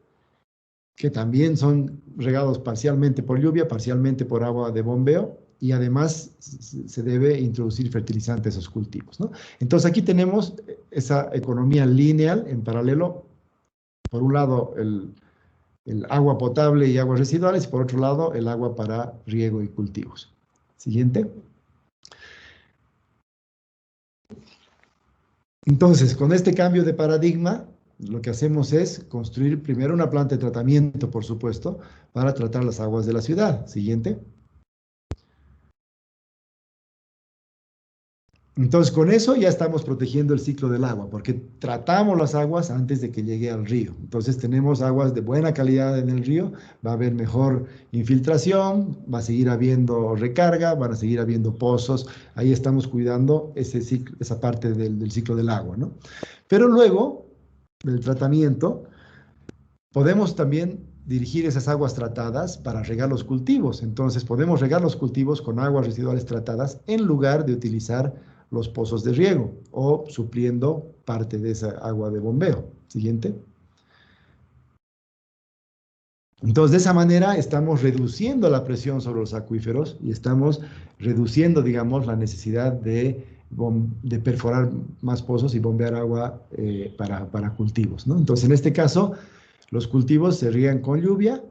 que también son regados parcialmente por lluvia, parcialmente por agua de bombeo, y además se debe introducir fertilizante a esos cultivos, ¿no? Entonces aquí tenemos esa economía lineal en paralelo. Por un lado, el agua potable y aguas residuales, y por otro lado, el agua para riego y cultivos. Siguiente. Entonces, con este cambio de paradigma, lo que hacemos es construir primero una planta de tratamiento, por supuesto, para tratar las aguas de la ciudad. Siguiente. Entonces, con eso ya estamos protegiendo el ciclo del agua, porque tratamos las aguas antes de que llegue al río. Entonces, tenemos aguas de buena calidad en el río, va a haber mejor infiltración, va a seguir habiendo recarga, van a seguir habiendo pozos. Ahí estamos cuidando esa parte del ciclo del agua, ¿no? Pero luego del tratamiento, podemos también dirigir esas aguas tratadas para regar los cultivos. Entonces, podemos regar los cultivos con aguas residuales tratadas en lugar de utilizar los pozos de riego o supliendo parte de esa agua de bombeo. Siguiente. Entonces, de esa manera estamos reduciendo la presión sobre los acuíferos y estamos reduciendo, digamos, la necesidad de perforar más pozos y bombear agua para cultivos, ¿no? Entonces, en este caso, los cultivos se riegan con lluvia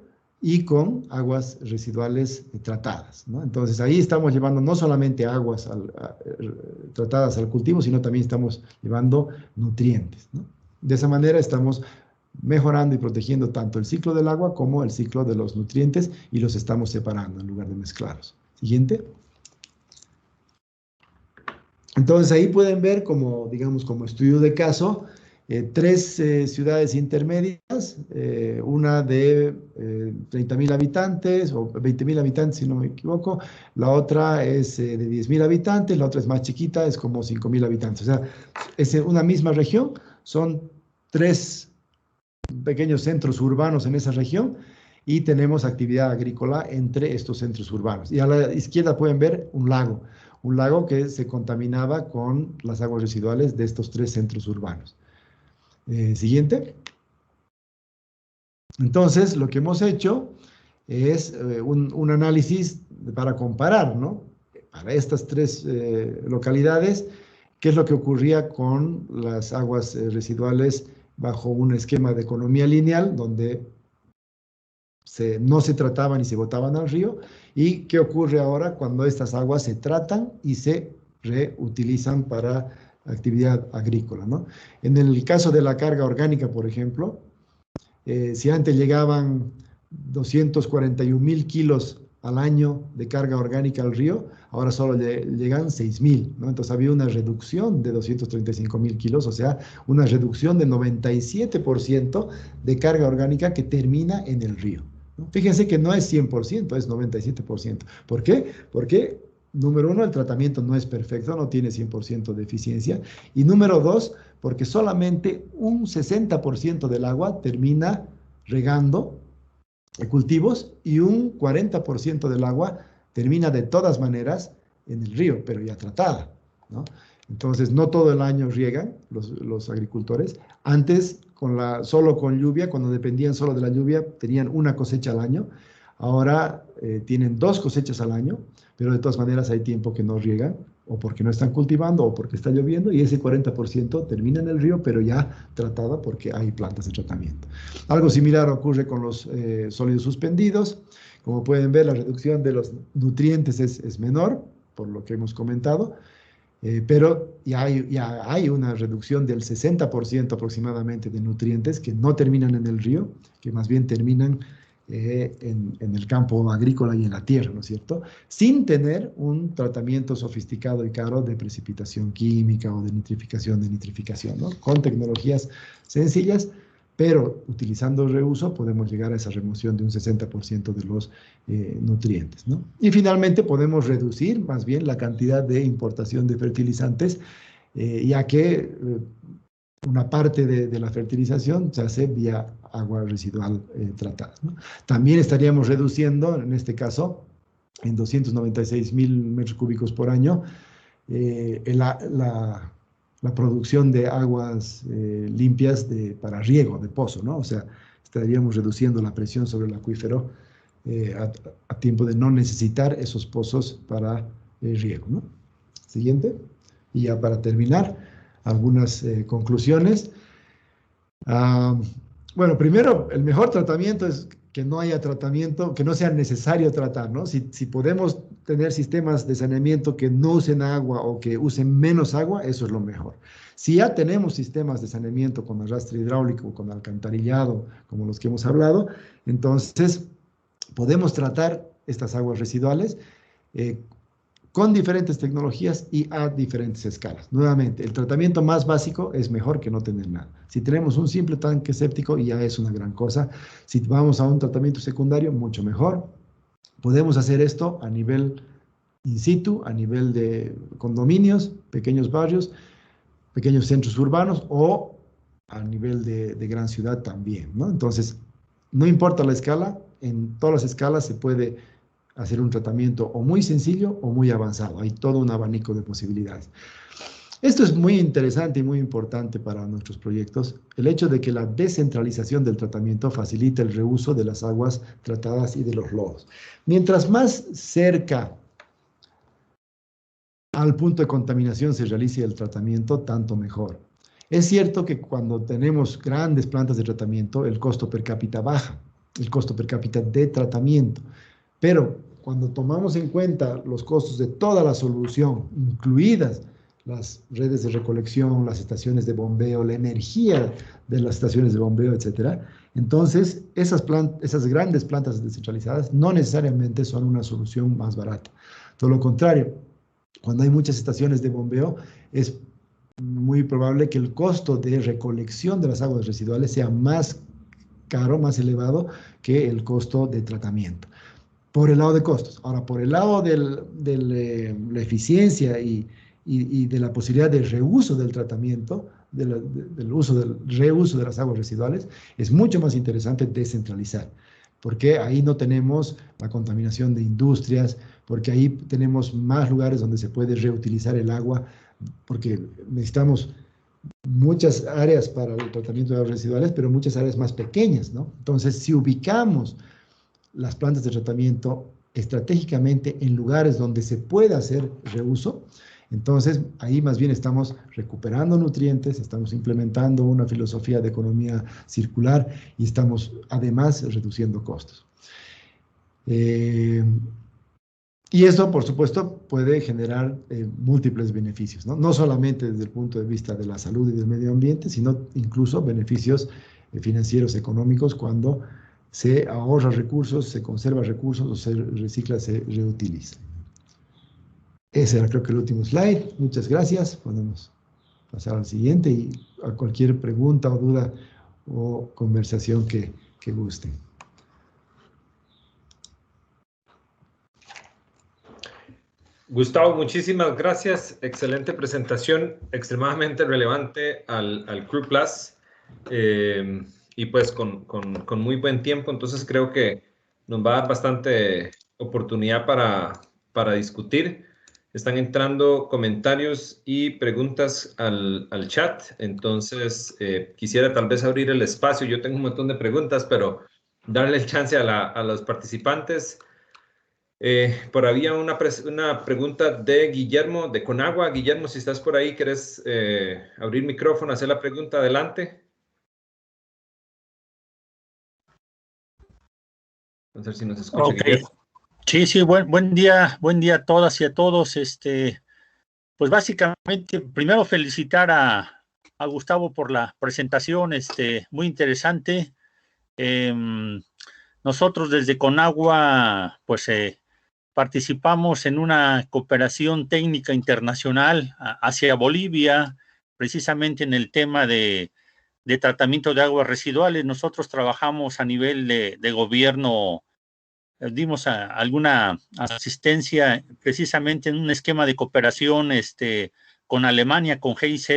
y con aguas residuales tratadas, ¿no? Entonces, ahí estamos llevando no solamente aguas tratadas al cultivo, sino también estamos llevando nutrientes, ¿no? De esa manera estamos mejorando y protegiendo tanto el ciclo del agua como el ciclo de los nutrientes y los estamos separando en lugar de mezclarlos. Siguiente. Entonces, ahí pueden ver como, digamos, como estudio de caso, 3 ciudades intermedias, una de 30.000 habitantes o 20.000 habitantes, si no me equivoco, la otra es de 10.000 habitantes, la otra es más chiquita, es como 5.000 habitantes. O sea, es una misma región, son 3 pequeños centros urbanos en esa región y tenemos actividad agrícola entre estos centros urbanos. Y a la izquierda pueden ver un lago que se contaminaba con las aguas residuales de estos 3 centros urbanos. Siguiente. Entonces, lo que hemos hecho es un análisis para comparar, ¿no? Para estas 3 localidades, qué es lo que ocurría con las aguas residuales bajo un esquema de economía lineal, donde no se trataban y se botaban al río, y qué ocurre ahora cuando estas aguas se tratan y se reutilizan para actividad agrícola, ¿no? En el caso de la carga orgánica, por ejemplo, si antes llegaban 241.000 kilos al año de carga orgánica al río, ahora solo llegan 6.000, ¿no? Entonces había una reducción de 235.000 kilos, o sea, una reducción de 97% de carga orgánica que termina en el río, ¿no? Fíjense que no es 100%, es 97%. ¿Por qué? Porque, número 1, el tratamiento no es perfecto, no tiene 100% de eficiencia. Y número 2, porque solamente un 60% del agua termina regando cultivos y un 40% del agua termina de todas maneras en el río, pero ya tratada, ¿no? Entonces, no todo el año riegan los agricultores. Antes, solo con lluvia, cuando dependían solo de la lluvia, tenían una cosecha al año. Ahora tienen 2 cosechas al año, pero de todas maneras hay tiempo que no riegan, o porque no están cultivando, o porque está lloviendo, y ese 40% termina en el río, pero ya tratada porque hay plantas de tratamiento. Algo similar ocurre con los sólidos suspendidos. Como pueden ver, la reducción de los nutrientes es menor, por lo que hemos comentado, pero ya hay una reducción del 60% aproximadamente de nutrientes que no terminan en el río, que más bien terminan en el campo agrícola y en la tierra, ¿no es cierto? Sin tener un tratamiento sofisticado y caro de precipitación química o de nitrificación, ¿no? Con tecnologías sencillas, pero utilizando el reuso podemos llegar a esa remoción de un 60% de los nutrientes, ¿no? Y finalmente podemos reducir más bien la cantidad de importación de fertilizantes, ya que una parte de la fertilización se hace vía agua residual tratada, ¿no? También estaríamos reduciendo, en este caso, en 296.000 metros cúbicos por año, la producción de aguas limpias para riego, de pozo, ¿no? O sea, estaríamos reduciendo la presión sobre el acuífero a tiempo de no necesitar esos pozos para riego, ¿no? Siguiente. Y ya para terminar, algunas conclusiones. Bueno, primero, el mejor tratamiento es que no haya tratamiento, que no sea necesario tratar, ¿no? Si podemos tener sistemas de saneamiento que no usen agua o que usen menos agua, eso es lo mejor. Si ya tenemos sistemas de saneamiento con arrastre hidráulico, con alcantarillado, como los que hemos hablado, entonces podemos tratar estas aguas residuales con diferentes tecnologías y a diferentes escalas. Nuevamente, el tratamiento más básico es mejor que no tener nada. Si tenemos un simple tanque séptico, ya es una gran cosa. Si vamos a un tratamiento secundario, mucho mejor. Podemos hacer esto a nivel in situ, a nivel de condominios, pequeños barrios, pequeños centros urbanos o a nivel de gran ciudad también, ¿no? Entonces, no importa la escala, en todas las escalas se puede hacer un tratamiento o muy sencillo o muy avanzado. Hay todo un abanico de posibilidades. Esto es muy interesante y muy importante para nuestros proyectos, el hecho de que la descentralización del tratamiento facilita el reuso de las aguas tratadas y de los lodos. Mientras más cerca al punto de contaminación se realice el tratamiento, tanto mejor. Es cierto que cuando tenemos grandes plantas de tratamiento, el costo per cápita baja, el costo per cápita de tratamiento. Pero cuando tomamos en cuenta los costos de toda la solución, incluidas las redes de recolección, las estaciones de bombeo, la energía de las estaciones de bombeo, etcétera, entonces esas grandes plantas descentralizadas no necesariamente son una solución más barata. Todo lo contrario, cuando hay muchas estaciones de bombeo, es muy probable que el costo de recolección de las aguas residuales sea más caro, más elevado que el costo de tratamiento. Por el lado de costos. Ahora, por el lado de la eficiencia y de la posibilidad de reuso del tratamiento, del uso, del reuso de las aguas residuales, es mucho más interesante descentralizar, porque ahí no tenemos la contaminación de industrias, porque ahí tenemos más lugares donde se puede reutilizar el agua, porque necesitamos muchas áreas para el tratamiento de aguas residuales, pero muchas áreas más pequeñas, ¿no? Entonces, si ubicamos las plantas de tratamiento estratégicamente en lugares donde se pueda hacer reuso, entonces ahí más bien estamos recuperando nutrientes, estamos implementando una filosofía de economía circular y estamos además reduciendo costos. Y eso, por supuesto, puede generar múltiples beneficios, ¿no? No solamente desde el punto de vista de la salud y del medio ambiente, sino incluso beneficios financieros, económicos, cuando se ahorra recursos, se conserva recursos o se recicla, se reutiliza. Ese era, creo que, el último slide. Muchas gracias. Podemos pasar al siguiente y a cualquier pregunta o duda o conversación que gusten. Gustavo, muchísimas gracias. Excelente presentación, extremadamente relevante al Crew Plus. Y pues con muy buen tiempo, entonces creo que nos va a dar bastante oportunidad para discutir. Están entrando comentarios y preguntas al chat, entonces quisiera tal vez abrir el espacio. Yo tengo un montón de preguntas, pero darle el chance a los participantes. Por había una pregunta de Guillermo de Conagua. Guillermo, si estás por ahí, ¿quieres abrir micrófono, hacer la pregunta? Adelante. No sé si nos escucha, okay. Guillermo. Sí, buen día a todas y a todos. Pues básicamente, primero felicitar a Gustavo por la presentación, muy interesante. Nosotros desde Conagua, pues participamos en una cooperación técnica internacional hacia Bolivia, precisamente en el tema de tratamiento de aguas residuales. Nosotros trabajamos a nivel de gobierno, dimos alguna asistencia precisamente en un esquema de cooperación con Alemania, con GIZ,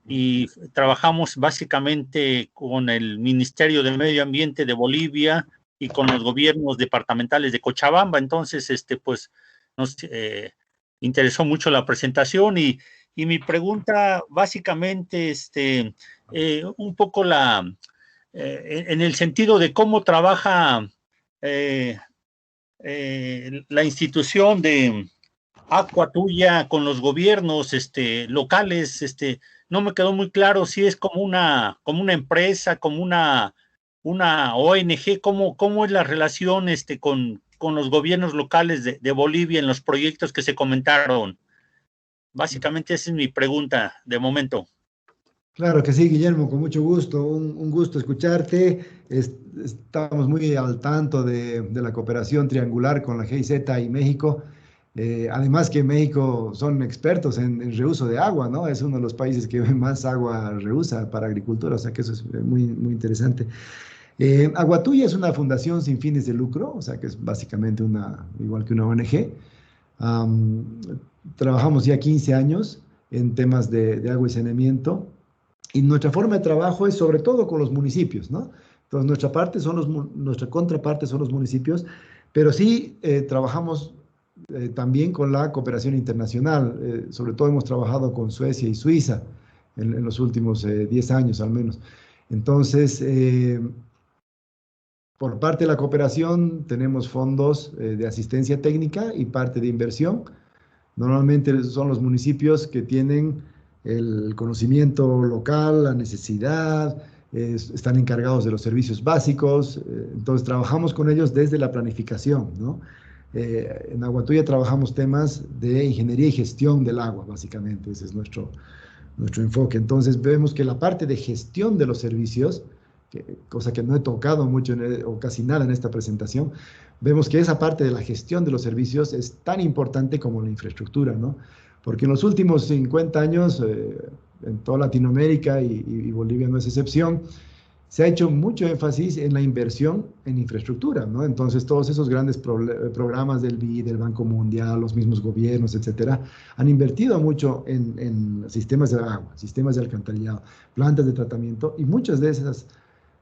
y trabajamos básicamente con el Ministerio del Medio Ambiente de Bolivia y con los gobiernos departamentales de Cochabamba. Entonces, pues nos interesó mucho la presentación y mi pregunta básicamente, un poco en el sentido de cómo trabaja la institución de Aqua Tuya con los gobiernos locales. No me quedó muy claro si es como una empresa, como una ONG, cómo es la relación con los gobiernos locales de Bolivia en los proyectos que se comentaron. Básicamente esa es mi pregunta de momento. Claro que sí, Guillermo, con mucho gusto, un gusto escucharte. Estamos muy al tanto de la cooperación triangular con la GIZ y México. Además que México son expertos en reuso de agua, ¿no? Es uno de los países que más agua reusa para agricultura, o sea que eso es muy interesante. Agua Tuya es una fundación sin fines de lucro, o sea que es básicamente igual que una ONG. Trabajamos ya 15 años en temas de agua y saneamiento. Y nuestra forma de trabajo es sobre todo con los municipios, ¿no? Entonces, nuestra contraparte son los municipios, pero sí trabajamos también con la cooperación internacional. Sobre todo hemos trabajado con Suecia y Suiza en los últimos 10 años al menos. Entonces, por parte de la cooperación tenemos fondos de asistencia técnica y parte de inversión. Normalmente son los municipios que tienen el conocimiento local, la necesidad, están encargados de los servicios básicos. Entonces trabajamos con ellos desde la planificación, ¿no? En Agua Tuya trabajamos temas de ingeniería y gestión del agua, básicamente. Ese es nuestro enfoque. Entonces vemos que la parte de gestión de los servicios, cosa que no he tocado mucho o casi nada en esta presentación, vemos que esa parte de la gestión de los servicios es tan importante como la infraestructura, ¿no? Porque en los últimos 50 años, en toda Latinoamérica y Bolivia no es excepción, se ha hecho mucho énfasis en la inversión en infraestructura, ¿no? Entonces, todos esos grandes programas del BID, del Banco Mundial, los mismos gobiernos, etcétera, han invertido mucho en sistemas de agua, sistemas de alcantarillado, plantas de tratamiento, y muchas de esas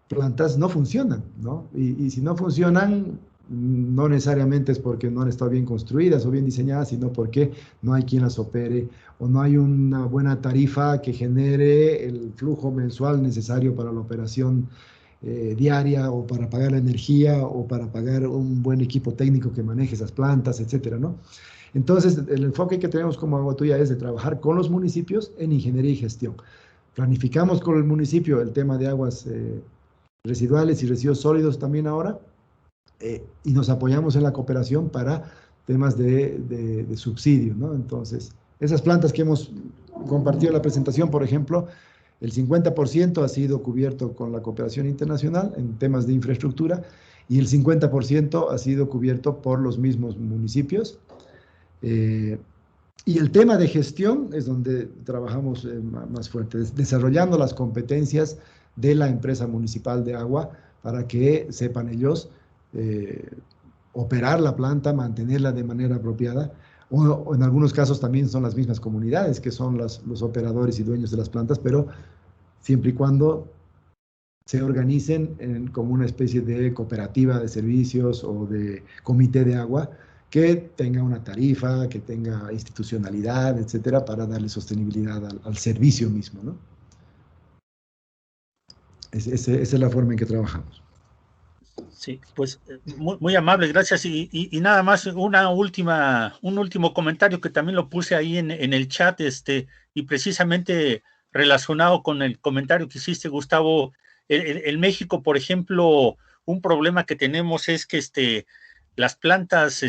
plantas no funcionan, ¿no? Y si no funcionan, no necesariamente es porque no han estado bien construidas o bien diseñadas, sino porque no hay quien las opere o no hay una buena tarifa que genere el flujo mensual necesario para la operación diaria, o para pagar la energía, o para pagar un buen equipo técnico que maneje esas plantas, etcétera, ¿no? Entonces, el enfoque que tenemos como Agua Tuya es de trabajar con los municipios en ingeniería y gestión. Planificamos con el municipio el tema de aguas residuales y residuos sólidos también ahora, y nos apoyamos en la cooperación para temas de subsidio, ¿no? Entonces, esas plantas que hemos compartido en la presentación, por ejemplo, el 50% ha sido cubierto con la cooperación internacional en temas de infraestructura, y el 50% ha sido cubierto por los mismos municipios. Y el tema de gestión es donde trabajamos más fuerte, desarrollando las competencias de la empresa municipal de agua para que sepan ellos operar la planta, mantenerla de manera apropiada, o en algunos casos también son las mismas comunidades que son los operadores y dueños de las plantas, pero siempre y cuando se organicen como una especie de cooperativa de servicios o de comité de agua que tenga una tarifa, que tenga institucionalidad, etcétera, para darle sostenibilidad al servicio mismo, ¿no? Esa es la forma en que trabajamos. Sí, pues muy amable, gracias. Y nada más un último comentario que también lo puse ahí en el chat, y precisamente relacionado con el comentario que hiciste, Gustavo. En México, por ejemplo, un problema que tenemos es que las plantas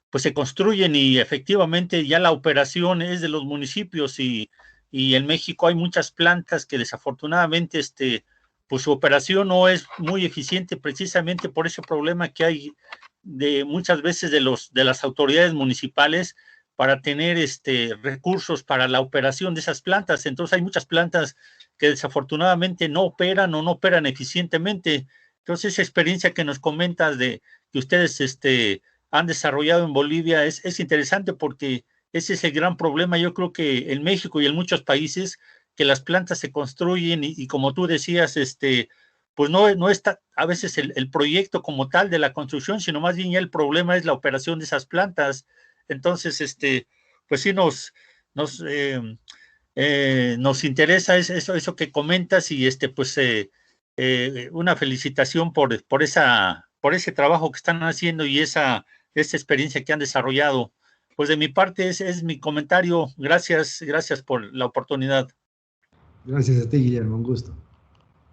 pues se construyen y efectivamente ya la operación es de los municipios, y en México hay muchas plantas que desafortunadamente pues su operación no es muy eficiente, precisamente por ese problema que hay de muchas veces de las autoridades municipales para tener recursos para la operación de esas plantas. Entonces hay muchas plantas que desafortunadamente no operan eficientemente. Entonces esa experiencia que nos comentas de que ustedes han desarrollado en Bolivia es interesante, porque ese es el gran problema, yo creo que en México y en muchos países, que las plantas se construyen y como tú decías, pues no está a veces el proyecto como tal de la construcción, sino más bien ya el problema es la operación de esas plantas. Entonces, pues sí nos interesa eso que comentas, y pues una felicitación por ese trabajo que están haciendo y esa experiencia que han desarrollado. Pues de mi parte es mi comentario. Gracias por la oportunidad. Gracias a ti, Guillermo, un gusto.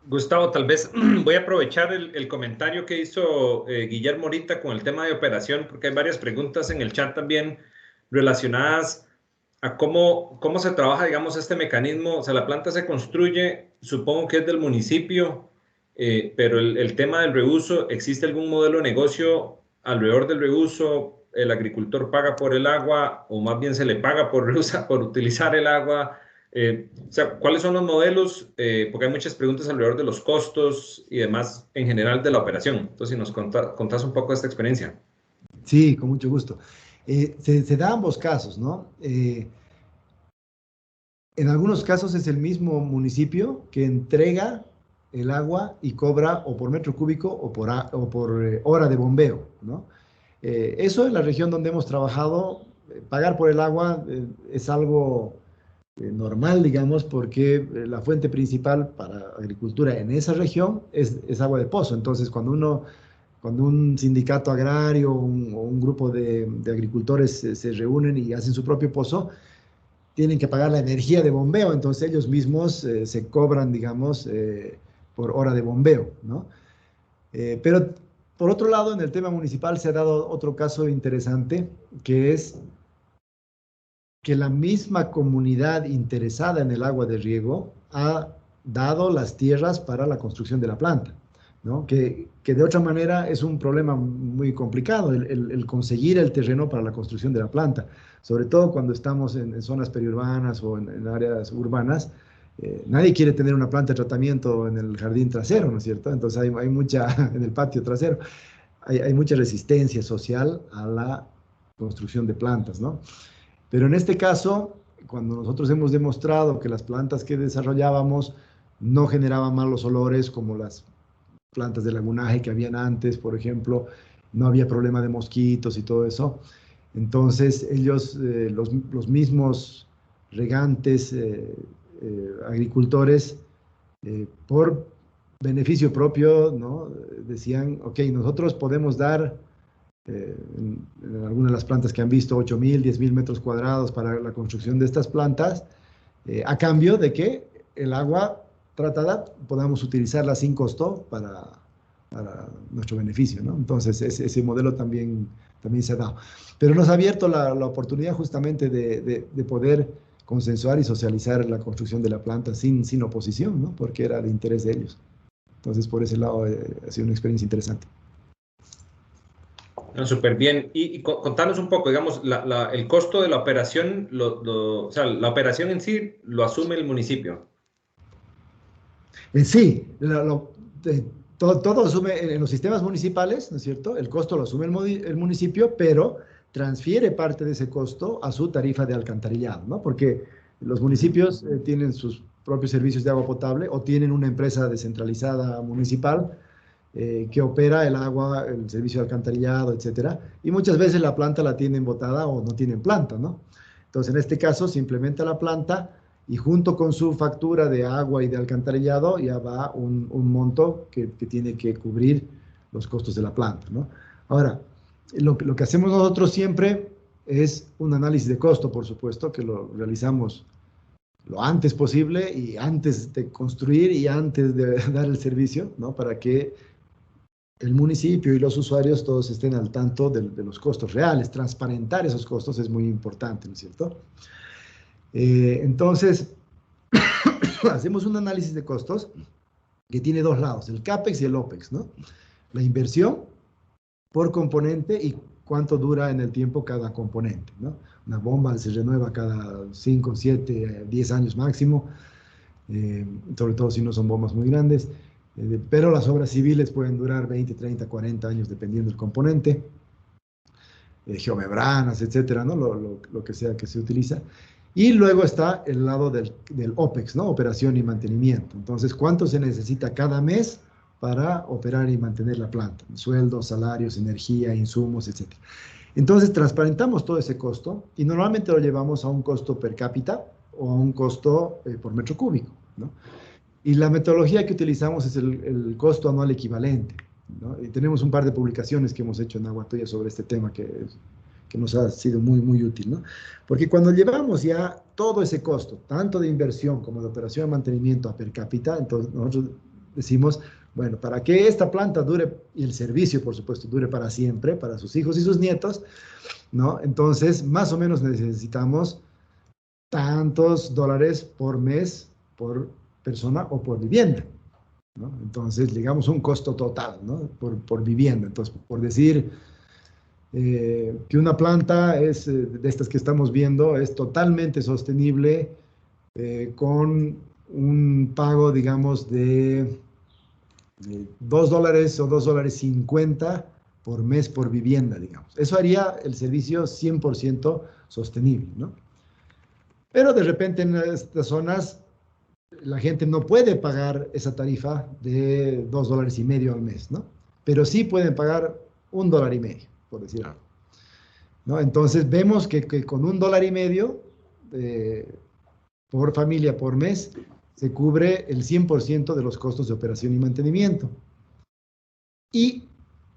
Gustavo, tal vez voy a aprovechar el comentario que hizo Guillermo ahorita con el tema de operación, porque hay varias preguntas en el chat también relacionadas a cómo se trabaja, digamos, este mecanismo. O sea, la planta se construye, supongo que es del municipio, pero el tema del reuso, ¿existe algún modelo de negocio alrededor del reuso? ¿El agricultor paga por el agua, o más bien se le paga por utilizar el agua? O sea, ¿cuáles son los modelos? Porque hay muchas preguntas alrededor de los costos y demás en general de la operación. Entonces, si nos contás un poco de esta experiencia. Sí, con mucho gusto. Se da ambos casos, ¿no? En algunos casos es el mismo municipio que entrega el agua y cobra o por metro cúbico o por hora de bombeo, ¿no? Eso en la región donde hemos trabajado, pagar por el agua es algo normal, digamos, porque la fuente principal para agricultura en esa región es agua de pozo. Entonces, cuando un sindicato agrario o un grupo de agricultores se reúnen y hacen su propio pozo, tienen que pagar la energía de bombeo. Entonces, ellos mismos se cobran, digamos, por hora de bombeo, ¿no? Pero, por otro lado, en el tema municipal se ha dado otro caso interesante, que es que la misma comunidad interesada en el agua de riego ha dado las tierras para la construcción de la planta, ¿no? Que de otra manera es un problema muy complicado, el conseguir el terreno para la construcción de la planta, sobre todo cuando estamos en zonas periurbanas o en áreas urbanas. nadie quiere tener una planta de tratamiento en el jardín trasero, ¿no es cierto? Entonces hay mucha, en el patio trasero, hay mucha resistencia social a la construcción de plantas, ¿no? Pero en este caso, cuando nosotros hemos demostrado que las plantas que desarrollábamos no generaban malos olores como las plantas de lagunaje que habían antes, por ejemplo, no había problema de mosquitos y todo eso, entonces ellos, los mismos regantes, agricultores, por beneficio propio, ¿no? Decían, ok, nosotros podemos dar, en algunas de las plantas que han visto, 8,000, 10,000 metros cuadrados para la construcción de estas plantas, a cambio de que el agua tratada podamos utilizarla sin costo para nuestro beneficio, ¿no? Entonces, ese modelo también se ha dado. Pero nos ha abierto la oportunidad justamente de poder consensuar y socializar la construcción de la planta sin oposición, ¿no? Porque era de interés de ellos. Entonces, por ese lado, ha sido una experiencia interesante. No, súper bien. Y contanos un poco, digamos, el costo de la operación, o sea, la operación en sí lo asume el municipio. Sí, todo asume en los sistemas municipales, ¿no es cierto? El costo lo asume el municipio, pero transfiere parte de ese costo a su tarifa de alcantarillado, ¿no? Porque los municipios tienen sus propios servicios de agua potable o tienen una empresa descentralizada municipal que opera el agua, el servicio de alcantarillado, etcétera, y muchas veces la planta la tienen botada o no tienen planta, ¿no? Entonces, en este caso, se implementa la planta y junto con su factura de agua y de alcantarillado ya va un monto que tiene que cubrir los costos de la planta, ¿no? Ahora, lo que hacemos nosotros siempre es un análisis de costo, por supuesto, que lo realizamos lo antes posible y antes de construir y antes de dar el servicio, ¿no? Para que el municipio y los usuarios todos estén al tanto de los costos reales. Transparentar esos costos es muy importante, ¿no es cierto? Entonces, hacemos un análisis de costos que tiene dos lados, el CAPEX y el OPEX, ¿no? La inversión por componente y cuánto dura en el tiempo cada componente, ¿no? Una bomba se renueva cada 5, 7, 10 años máximo, sobre todo si no son bombas muy grandes, pero las obras civiles pueden durar 20, 30, 40 años dependiendo del componente, geomembranas, etcétera, ¿no? Lo que sea que se utiliza. Y luego está el lado del OPEX, ¿no? Operación y mantenimiento. Entonces, ¿cuánto se necesita cada mes para operar y mantener la planta? Sueldos, salarios, energía, insumos, etcétera. Entonces, transparentamos todo ese costo y normalmente lo llevamos a un costo per cápita o a un costo por metro cúbico, ¿no? Y la metodología que utilizamos es el costo anual equivalente, ¿no? Y tenemos un par de publicaciones que hemos hecho en Agua Tuya sobre este tema que nos ha sido muy, muy útil, ¿no? Porque cuando llevamos ya todo ese costo, tanto de inversión como de operación de mantenimiento a per cápita, entonces nosotros decimos, bueno, para que esta planta dure, y el servicio, por supuesto, dure para siempre, para sus hijos y sus nietos, ¿no? Entonces, más o menos necesitamos tantos dólares por mes, por persona o por vivienda, ¿no? Entonces, llegamos a un costo total, ¿no? Por vivienda. Entonces, por decir que una planta es, de estas que estamos viendo, es totalmente sostenible con un pago, digamos, de $2 o $2.50 por mes por vivienda, digamos. Eso haría el servicio 100% sostenible, ¿no? Pero de repente en estas zonas la gente no puede pagar esa tarifa de $2.50 al mes, ¿no? Pero sí pueden pagar $1.50, por decir algo, ¿no? Entonces vemos que con $1.50 por familia por mes se cubre el 100% de los costos de operación y mantenimiento. Y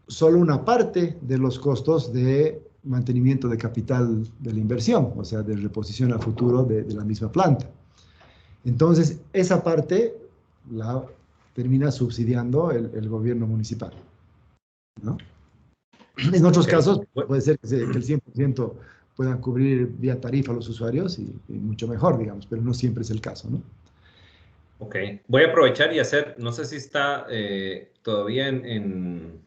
solo una parte de los costos de mantenimiento de capital de la inversión, o sea, de reposición a futuro de la misma planta. Entonces, esa parte la termina subsidiando el gobierno municipal, ¿no? En otros casos puede ser que el 100% puedan cubrir vía tarifa a los usuarios y mucho mejor, digamos, pero no siempre es el caso, ¿no? Ok, voy a aprovechar y hacer, no sé si está todavía en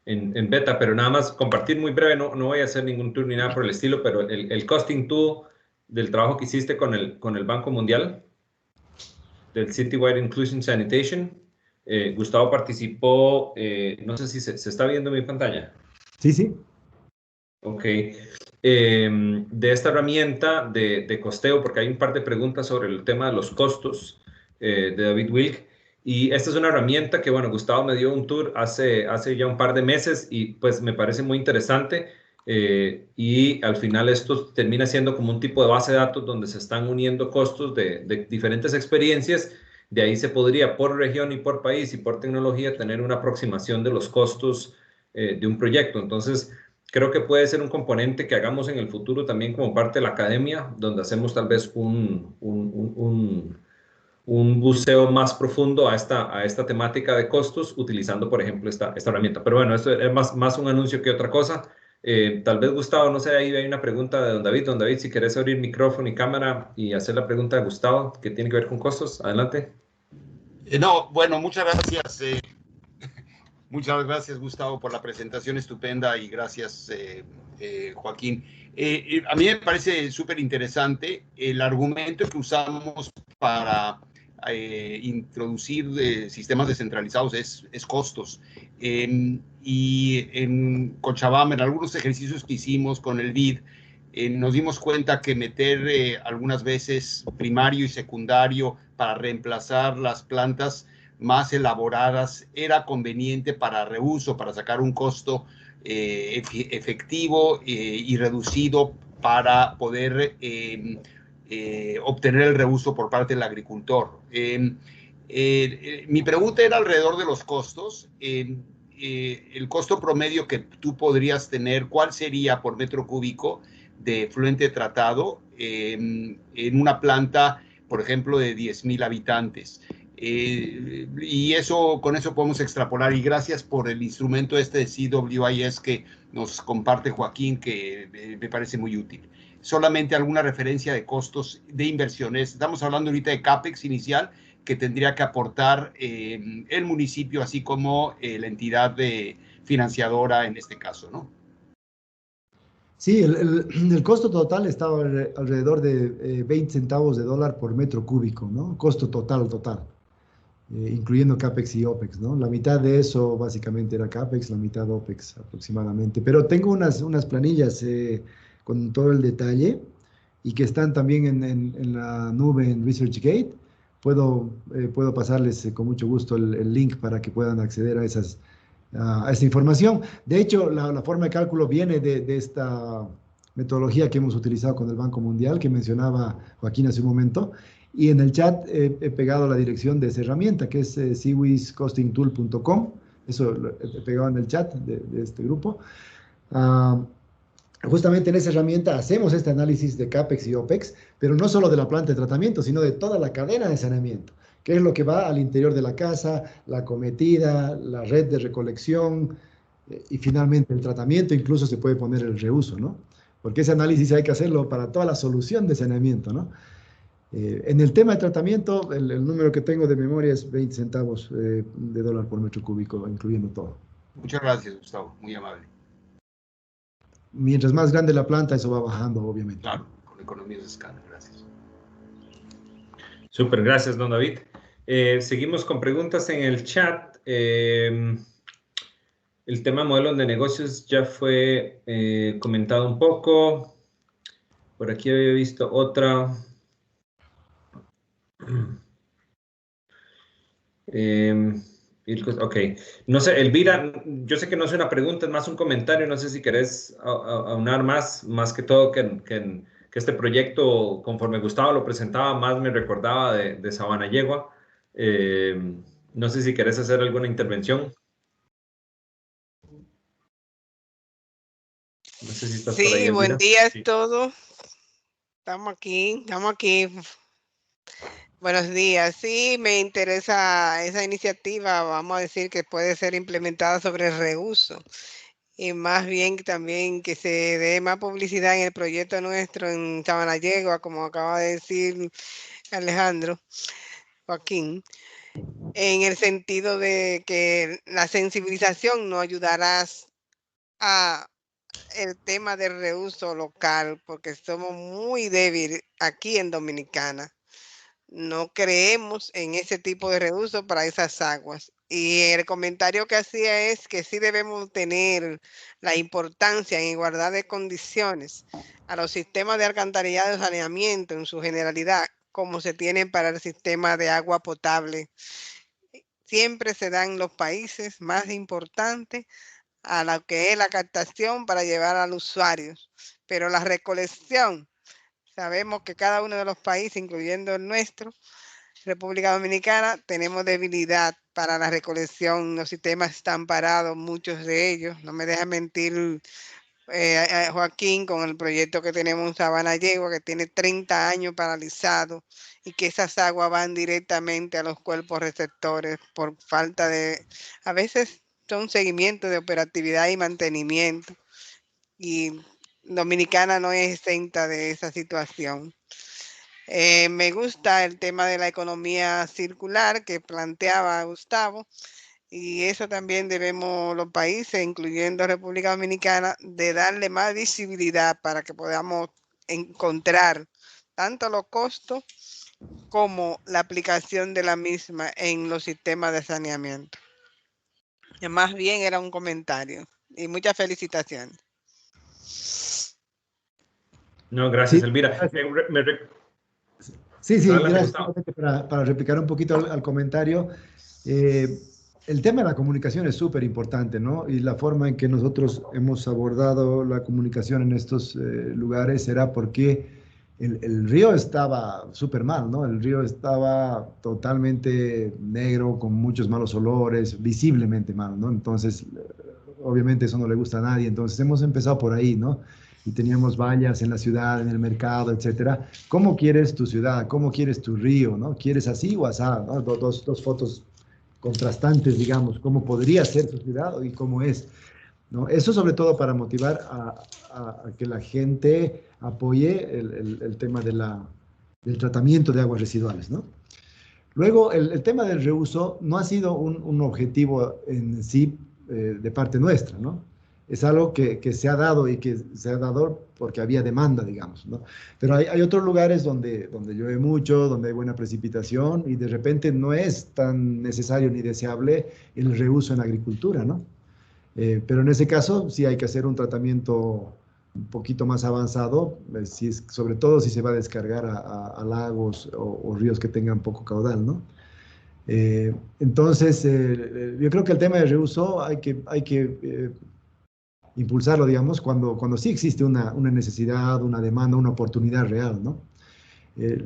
beta, pero nada más compartir muy breve, no voy a hacer ningún tour ni nada por el estilo, pero el costing tool del trabajo que hiciste con el Banco Mundial. del Citywide Inclusion Sanitation. Gustavo participó, no sé si se está viendo mi pantalla. Sí, sí. Ok. De esta herramienta de costeo, porque hay un par de preguntas sobre el tema de los costos de David Wilk. Y esta es una herramienta que, bueno, Gustavo me dio un tour hace ya un par de meses y pues me parece muy interesante. Y al final esto termina siendo como un tipo de base de datos donde se están uniendo costos de diferentes experiencias. De ahí se podría por región y por país y por tecnología tener una aproximación de los costos de un proyecto. Entonces, creo que puede ser un componente que hagamos en el futuro también como parte de la academia, donde hacemos tal vez un buceo más profundo a esta temática de costos utilizando, por ejemplo, esta herramienta. Pero bueno, esto es más un anuncio que otra cosa. Tal vez, Gustavo, no sé, ahí hay una pregunta de don David. Don David, si querés abrir micrófono y cámara y hacer la pregunta de Gustavo, que tiene que ver con costos, adelante. No, bueno, muchas gracias. Muchas gracias, Gustavo, por la presentación estupenda y gracias, Joaquín. A mí me parece súper interesante el argumento que usamos para introducir sistemas descentralizados es costos. Y en Cochabamba, en algunos ejercicios que hicimos con el BID, nos dimos cuenta que meter algunas veces primario y secundario para reemplazar las plantas más elaboradas era conveniente para reuso, para sacar un costo efectivo y reducido para poder obtener el reuso por parte del agricultor. Mi pregunta era alrededor de los costos. El costo promedio que tú podrías tener, ¿cuál sería por metro cúbico de fluente tratado en una planta, por ejemplo, de 10,000 habitantes? Y con eso podemos extrapolar. Y gracias por el instrumento este de CWIS que nos comparte Joaquín, que me parece muy útil. Solamente alguna referencia de costos de inversiones. Estamos hablando ahorita de CAPEX inicial que tendría que aportar el municipio, así como la entidad financiadora en este caso, ¿no? Sí, el costo total estaba alrededor de 20 centavos de dólar por metro cúbico, ¿no? Costo total. Incluyendo CAPEX y OPEX, ¿no? La mitad de eso básicamente era CAPEX, la mitad OPEX aproximadamente. Pero tengo unas planillas con todo el detalle y que están también en la nube en ResearchGate. Puedo pasarles con mucho gusto el link para que puedan acceder a esta información. De hecho, la forma de cálculo viene de esta metodología que hemos utilizado con el Banco Mundial, que mencionaba Joaquín hace un momento. Y en el chat he pegado la dirección de esa herramienta, que es siwiscostingtool.com. Eso lo he pegado en el chat de este grupo. Justamente en esa herramienta hacemos este análisis de CAPEX y OPEX, pero no solo de la planta de tratamiento, sino de toda la cadena de saneamiento, que es lo que va al interior de la casa, la cometida, la red de recolección y finalmente el tratamiento. Incluso se puede poner el reuso, ¿no? Porque ese análisis hay que hacerlo para toda la solución de saneamiento, ¿no? En el tema de tratamiento, el número que tengo de memoria es 20 centavos de dólar por metro cúbico, incluyendo todo. Muchas gracias, Gustavo, muy amable. Mientras más grande la planta, eso va bajando, obviamente. Claro, con economías de escala, gracias. Súper, gracias, don David. Seguimos con preguntas en el chat. El tema modelos de negocios ya fue comentado un poco. Por aquí había visto otra. Ok, no sé, Elvira, yo sé que no es una pregunta, es más un comentario, no sé si querés aunar más que todo que este proyecto, conforme Gustavo lo presentaba, más me recordaba de Sabana Yegua. No sé si querés hacer alguna intervención. No sé si estás por ahí, Sí, Elvira. buen día a Sí. todos. Estamos aquí. Buenos días. Sí, me interesa esa iniciativa, vamos a decir que puede ser implementada sobre el reuso. Y más bien también que se dé más publicidad en el proyecto nuestro en Sabana Yegua, como acaba de decir Alejandro, Joaquín, en el sentido de que la sensibilización nos ayudará a el tema del reuso local, porque somos muy débiles aquí en Dominicana. no creemos en ese tipo de reuso para esas aguas. Y el comentario que hacía es que sí debemos tener la importancia en igualdad de condiciones a los sistemas de alcantarillado y saneamiento en su generalidad, como se tienen para el sistema de agua potable. Siempre se dan los países más importantes a lo que es la captación para llevar al usuario, pero la recolección, sabemos que cada uno de los países, incluyendo el nuestro, República Dominicana, tenemos debilidad para la recolección, los sistemas están parados, muchos de ellos, no me deja mentir Joaquín con el proyecto que tenemos en Sabana Yegua, que tiene 30 años paralizado y que esas aguas van directamente a los cuerpos receptores por falta de, a veces son seguimientos de operatividad y mantenimiento, y Dominicana no es exenta de esa situación. Me gusta el tema de la economía circular que planteaba Gustavo, y eso también debemos los países, incluyendo República Dominicana, de darle más visibilidad para que podamos encontrar tanto los costos como la aplicación de la misma en los sistemas de saneamiento. Más bien era un comentario y muchas felicitaciones. No, gracias, Sí, Elvira. gracias. Sí, Adelante, gracias. Gustavo. Para replicar un poquito al comentario, el tema de la comunicación es súper importante, ¿no? Y la forma en que nosotros hemos abordado la comunicación en estos lugares será porque el río estaba súper mal, ¿no? El río estaba totalmente negro, con muchos malos olores, visiblemente mal, ¿no? Entonces, obviamente eso no le gusta a nadie. Entonces, hemos empezado por ahí, ¿no? Y teníamos vallas en la ciudad, en el mercado, etcétera. ¿Cómo quieres tu ciudad? ¿Cómo quieres tu río? ¿No? ¿Quieres así o asá? ¿No? Dos fotos contrastantes, digamos, cómo podría ser tu ciudad y cómo es, ¿no? Eso sobre todo para motivar a que la gente apoye el tema del tratamiento de aguas residuales, ¿no? Luego, el tema del reuso no ha sido un objetivo en sí de parte nuestra, ¿no? Es algo que se ha dado y que se ha dado porque había demanda, digamos, ¿no? Pero hay otros lugares donde llueve mucho, donde hay buena precipitación y de repente no es tan necesario ni deseable el reuso en agricultura, ¿no? Pero en ese caso sí hay que hacer un tratamiento un poquito más avanzado, si es, sobre todo si se va a descargar a lagos o ríos que tengan poco caudal, ¿no? Entonces, yo creo que el tema de reuso hay que impulsarlo, digamos, cuando sí existe una necesidad, una demanda, una oportunidad real, ¿no? Eh,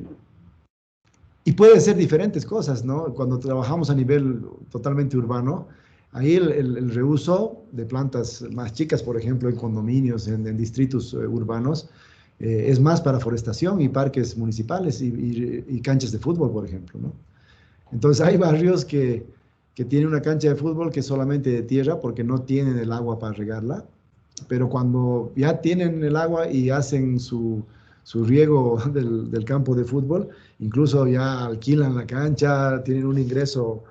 y puede ser diferentes cosas, ¿no? Cuando trabajamos a nivel totalmente urbano, ahí el reuso de plantas más chicas, por ejemplo, en condominios, en distritos urbanos, es más para forestación y parques municipales y canchas de fútbol, por ejemplo, ¿no? Entonces hay barrios que tienen una cancha de fútbol que es solamente de tierra porque no tienen el agua para regarla, pero cuando ya tienen el agua y hacen su riego del campo de fútbol, incluso ya alquilan la cancha, tienen un ingreso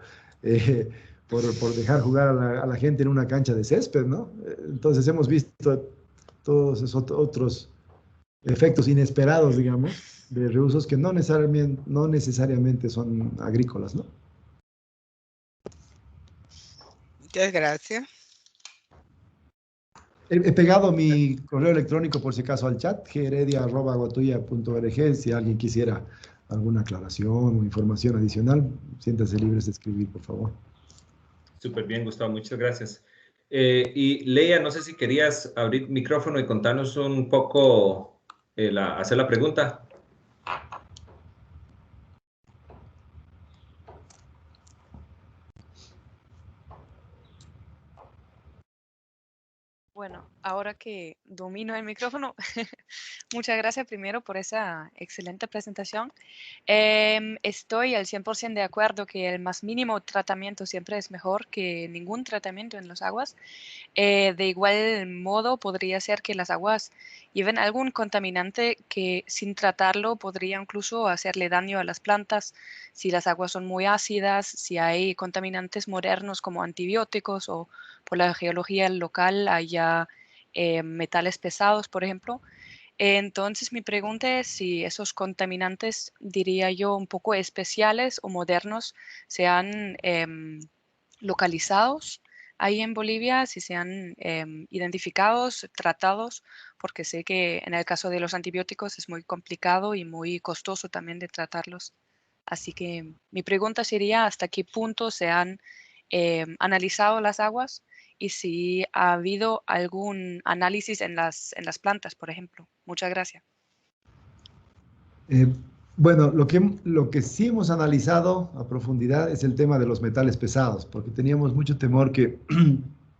por dejar jugar a la gente en una cancha de césped, ¿no? Entonces hemos visto todos esos otros efectos inesperados, digamos, de reusos que no necesariamente son agrícolas, ¿no? Muchas gracias. He pegado mi correo electrónico por si acaso al chat, gheredia@guatuya.org, si alguien quisiera alguna aclaración o información adicional, siéntanse libres de escribir, por favor. Súper bien, Gustavo, muchas gracias. Y Leia, no sé si querías abrir micrófono y contarnos un poco, hacer la pregunta. Bueno, ahora que domino el micrófono, muchas gracias primero por esa excelente presentación. Estoy al 100% de acuerdo que el más mínimo tratamiento siempre es mejor que ningún tratamiento en las aguas. De igual modo, podría ser que las aguas lleven algún contaminante que sin tratarlo podría incluso hacerle daño a las plantas. Si las aguas son muy ácidas, si hay contaminantes modernos como antibióticos o por la geología local haya metales pesados, por ejemplo. Entonces, mi pregunta es si esos contaminantes, diría yo, un poco especiales o modernos, se han localizados ahí en Bolivia, si se han identificados, tratados, porque sé que en el caso de los antibióticos es muy complicado y muy costoso también de tratarlos. Así que mi pregunta sería hasta qué punto se han analizado las aguas y si ha habido algún análisis en las plantas, por ejemplo. Muchas gracias. Bueno, lo que sí hemos analizado a profundidad es el tema de los metales pesados, porque teníamos mucho temor que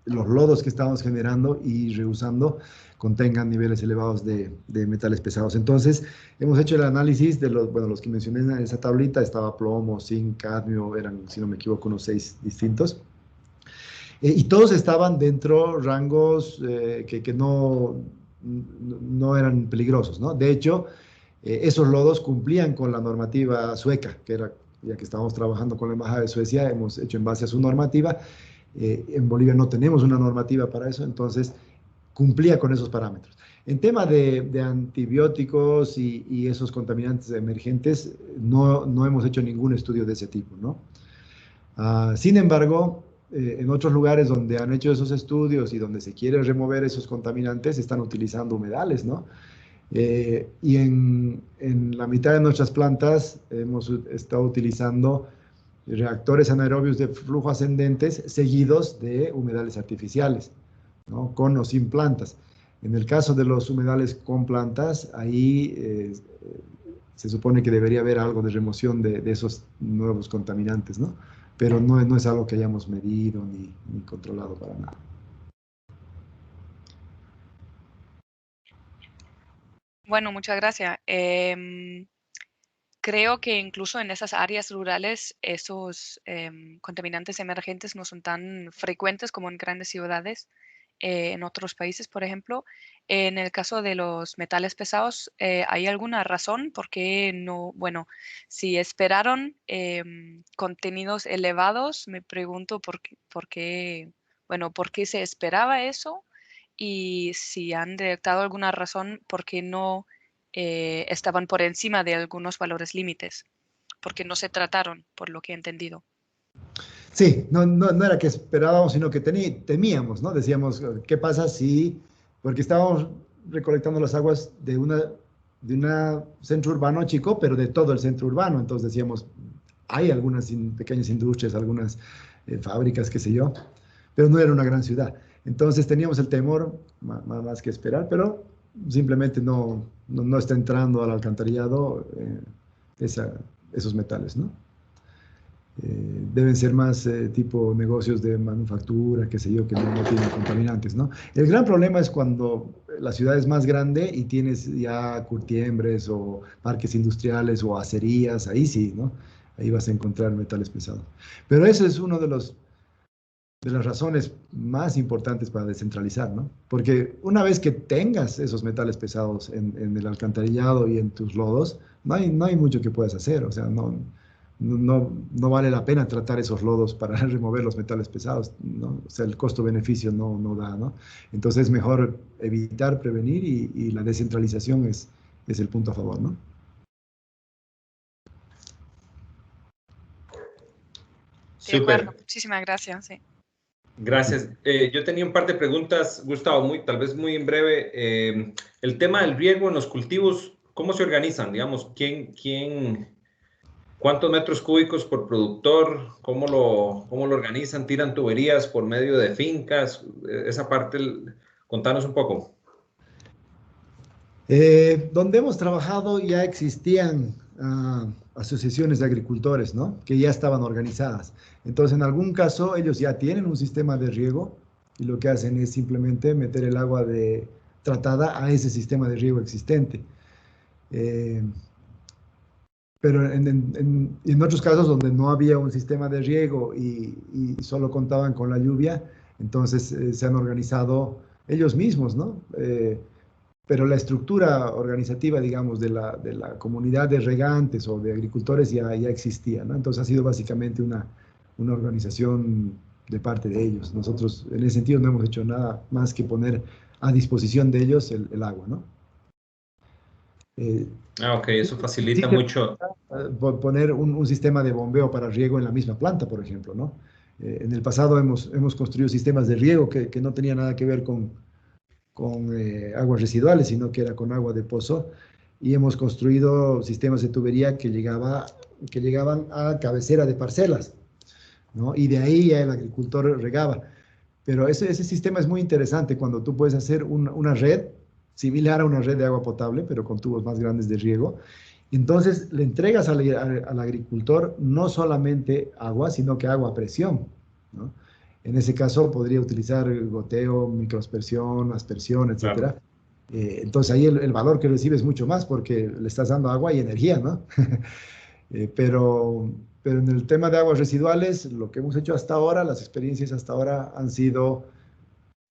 los lodos que estábamos generando y reusando contengan niveles elevados de metales pesados. Entonces, hemos hecho el análisis de los que mencioné en esa tablita, estaba plomo, zinc, cadmio, eran, si no me equivoco, unos 6 distintos. Y todos estaban dentro rangos que no eran peligrosos, ¿no? De hecho, esos lodos cumplían con la normativa sueca, que era, ya que estábamos trabajando con la Embajada de Suecia, hemos hecho en base a su normativa. En Bolivia no tenemos una normativa para eso, entonces cumplía con esos parámetros. En tema de antibióticos y esos contaminantes emergentes, no hemos hecho ningún estudio de ese tipo, ¿no? Sin embargo, en otros lugares donde han hecho esos estudios y donde se quiere remover esos contaminantes, están utilizando humedales, ¿no? Y en la mitad de nuestras plantas hemos estado utilizando reactores anaerobios de flujo ascendentes seguidos de humedales artificiales, ¿no? Con o sin plantas. En el caso de los humedales con plantas, ahí se supone que debería haber algo de remoción de esos nuevos contaminantes, ¿no? Pero no es algo que hayamos medido ni controlado para nada. Bueno, muchas gracias. Creo que incluso en esas áreas rurales esos contaminantes emergentes no son tan frecuentes como en grandes ciudades. En otros países, por ejemplo, en el caso de los metales pesados, ¿hay alguna razón por qué no? Bueno, si esperaron contenidos elevados, me pregunto por qué, bueno, por qué se esperaba eso y si han detectado alguna razón por qué no estaban por encima de algunos valores límites, porque no se trataron, por lo que he entendido. Sí, no era que esperábamos, sino que temíamos, ¿no? Decíamos, ¿qué pasa si...? Porque estábamos recolectando las aguas de un centro urbano chico, pero de todo el centro urbano. Entonces decíamos, hay algunas pequeñas industrias, algunas fábricas, qué sé yo, pero no era una gran ciudad. Entonces teníamos el temor, más que esperar, pero simplemente no está entrando al alcantarillado esos metales, ¿no? Deben ser más tipo negocios de manufactura, qué sé yo, que no tienen contaminantes, ¿no? El gran problema es cuando la ciudad es más grande y tienes ya curtiembres o parques industriales o acerías, ahí sí, ¿no? Ahí vas a encontrar metales pesados. Pero eso es uno de las razones más importantes para descentralizar, ¿no? Porque una vez que tengas esos metales pesados en el alcantarillado y en tus lodos, no hay mucho que puedas hacer, o sea, no vale la pena tratar esos lodos para remover los metales pesados, ¿no? O sea, el costo-beneficio no da, ¿no? Entonces es mejor evitar, prevenir y la descentralización es el punto a favor, ¿no? De acuerdo, muchísimas gracias. Sí. Gracias. Yo tenía un par de preguntas, Gustavo, tal vez muy en breve. El tema del riego en los cultivos, ¿cómo se organizan? Digamos, ¿cuántos metros cúbicos por productor? ¿Cómo lo organizan? ¿Tiran tuberías por medio de fincas? Esa parte, contanos un poco. Donde hemos trabajado ya existían asociaciones de agricultores, ¿no? Que ya estaban organizadas. Entonces, en algún caso, ellos ya tienen un sistema de riego y lo que hacen es simplemente meter el agua tratada a ese sistema de riego existente. Pero en otros casos donde no había un sistema de riego y solo contaban con la lluvia, entonces se han organizado ellos mismos, ¿no? Pero la estructura organizativa, digamos, de la comunidad de regantes o de agricultores ya existía, ¿no? Entonces ha sido básicamente una organización de parte de ellos. Nosotros en ese sentido no hemos hecho nada más que poner a disposición de ellos el agua, ¿no? Ok, eso facilita sí mucho. poner un sistema de bombeo para riego en la misma planta, por ejemplo, ¿no? En el pasado hemos construido sistemas de riego que no tenían nada que ver con aguas residuales, sino que era con agua de pozo, y hemos construido sistemas de tubería que llegaban a cabecera de parcelas, ¿no? Y de ahí ya el agricultor regaba. Pero ese sistema es muy interesante cuando tú puedes hacer una red similar a una red de agua potable, pero con tubos más grandes de riego. Entonces le entregas al agricultor no solamente agua, sino que agua a presión, ¿no? En ese caso podría utilizar goteo, microaspersión, aspersión, etcétera. Claro. Entonces ahí el valor que recibes es mucho más porque le estás dando agua y energía, ¿no? Pero en el tema de aguas residuales, lo que hemos hecho hasta ahora, las experiencias hasta ahora han sido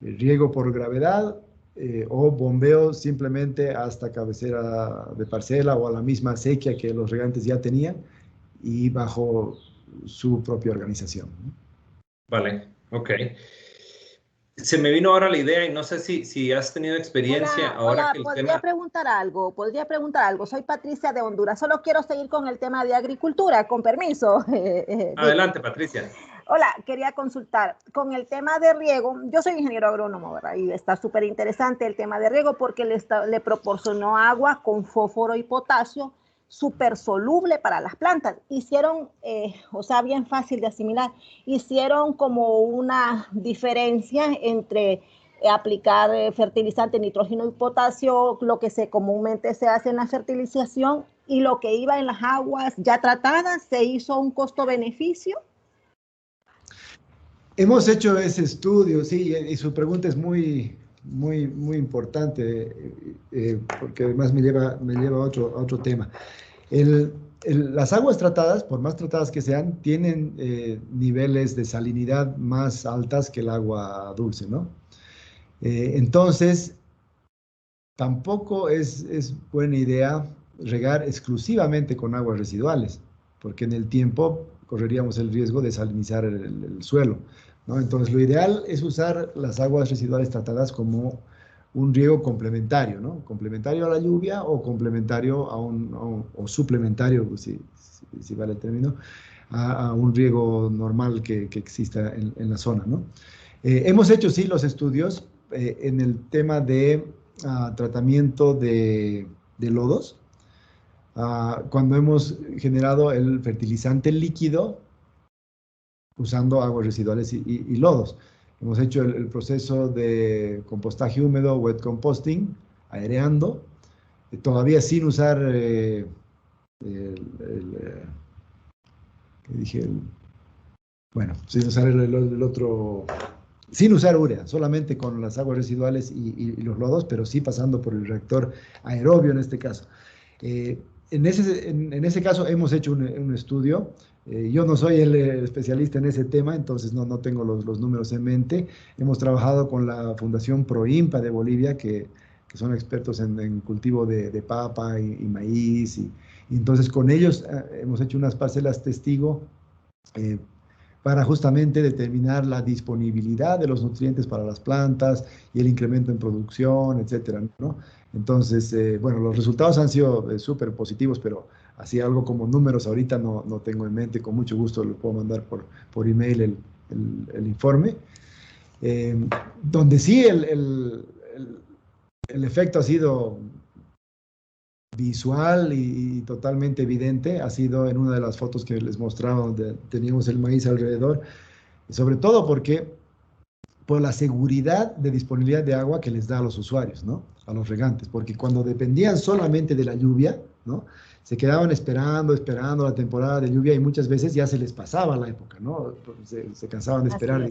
riego por gravedad o bombeo simplemente hasta cabecera de parcela o a la misma acequia que los regantes ya tenían y bajo su propia organización, ¿no? Vale, ok. Se me vino ahora la idea y no sé si has tenido experiencia ahora Hola, que el podría tema... preguntar algo. Soy Patricia de Honduras. Solo quiero seguir con el tema de agricultura, con permiso. Adelante, Patricia. Hola, quería consultar con el tema de riego. Yo soy ingeniero agrónomo, ¿verdad? Y está súper interesante el tema de riego porque le proporcionó agua con fósforo y potasio súper soluble para las plantas. Hicieron, o sea, bien fácil de asimilar, hicieron como una diferencia entre aplicar fertilizante, nitrógeno y potasio, lo que comúnmente se hace en la fertilización, y lo que iba en las aguas ya tratadas, se hizo un costo-beneficio. Hemos hecho ese estudio, sí, y su pregunta es muy importante, porque además me lleva a otro tema. Las aguas tratadas, por más tratadas que sean, tienen niveles de salinidad más altas que el agua dulce, ¿no? Entonces, tampoco es buena idea regar exclusivamente con aguas residuales, porque en el tiempo correríamos el riesgo de salinizar el suelo, ¿no? Entonces, lo ideal es usar las aguas residuales tratadas como un riego complementario, ¿no? Complementario a la lluvia o complementario o suplementario, si vale el término, a un riego normal que exista en la zona, ¿no? Hemos hecho, sí, los estudios en el tema de tratamiento de lodos, cuando hemos generado el fertilizante líquido usando aguas residuales y lodos. Hemos hecho el proceso de compostaje húmedo, wet composting, aireando, todavía sin usar sin usar el otro, sin usar urea, solamente con las aguas residuales y los lodos, pero sí pasando por el reactor aerobio en este caso. En ese caso hemos hecho un estudio. Yo no soy el especialista en ese tema, entonces no tengo los números en mente. Hemos trabajado con la Fundación Proimpa de Bolivia, que son expertos en cultivo de papa y maíz. Y entonces con ellos hemos hecho unas parcelas testigo para justamente determinar la disponibilidad de los nutrientes para las plantas y el incremento en producción, etcétera, ¿no? Entonces, bueno, los resultados han sido súper positivos, pero así algo como números ahorita no tengo en mente. Con mucho gusto le puedo mandar por email el informe. Donde sí el efecto ha sido visual y totalmente evidente, ha sido en una de las fotos que les mostraba donde teníamos el maíz alrededor, sobre todo por la seguridad de disponibilidad de agua que les da a los usuarios, ¿no? A los regantes, porque cuando dependían solamente de la lluvia, ¿no? Se quedaban esperando la temporada de lluvia y muchas veces ya se les pasaba la época, ¿no? Se cansaban de esperar,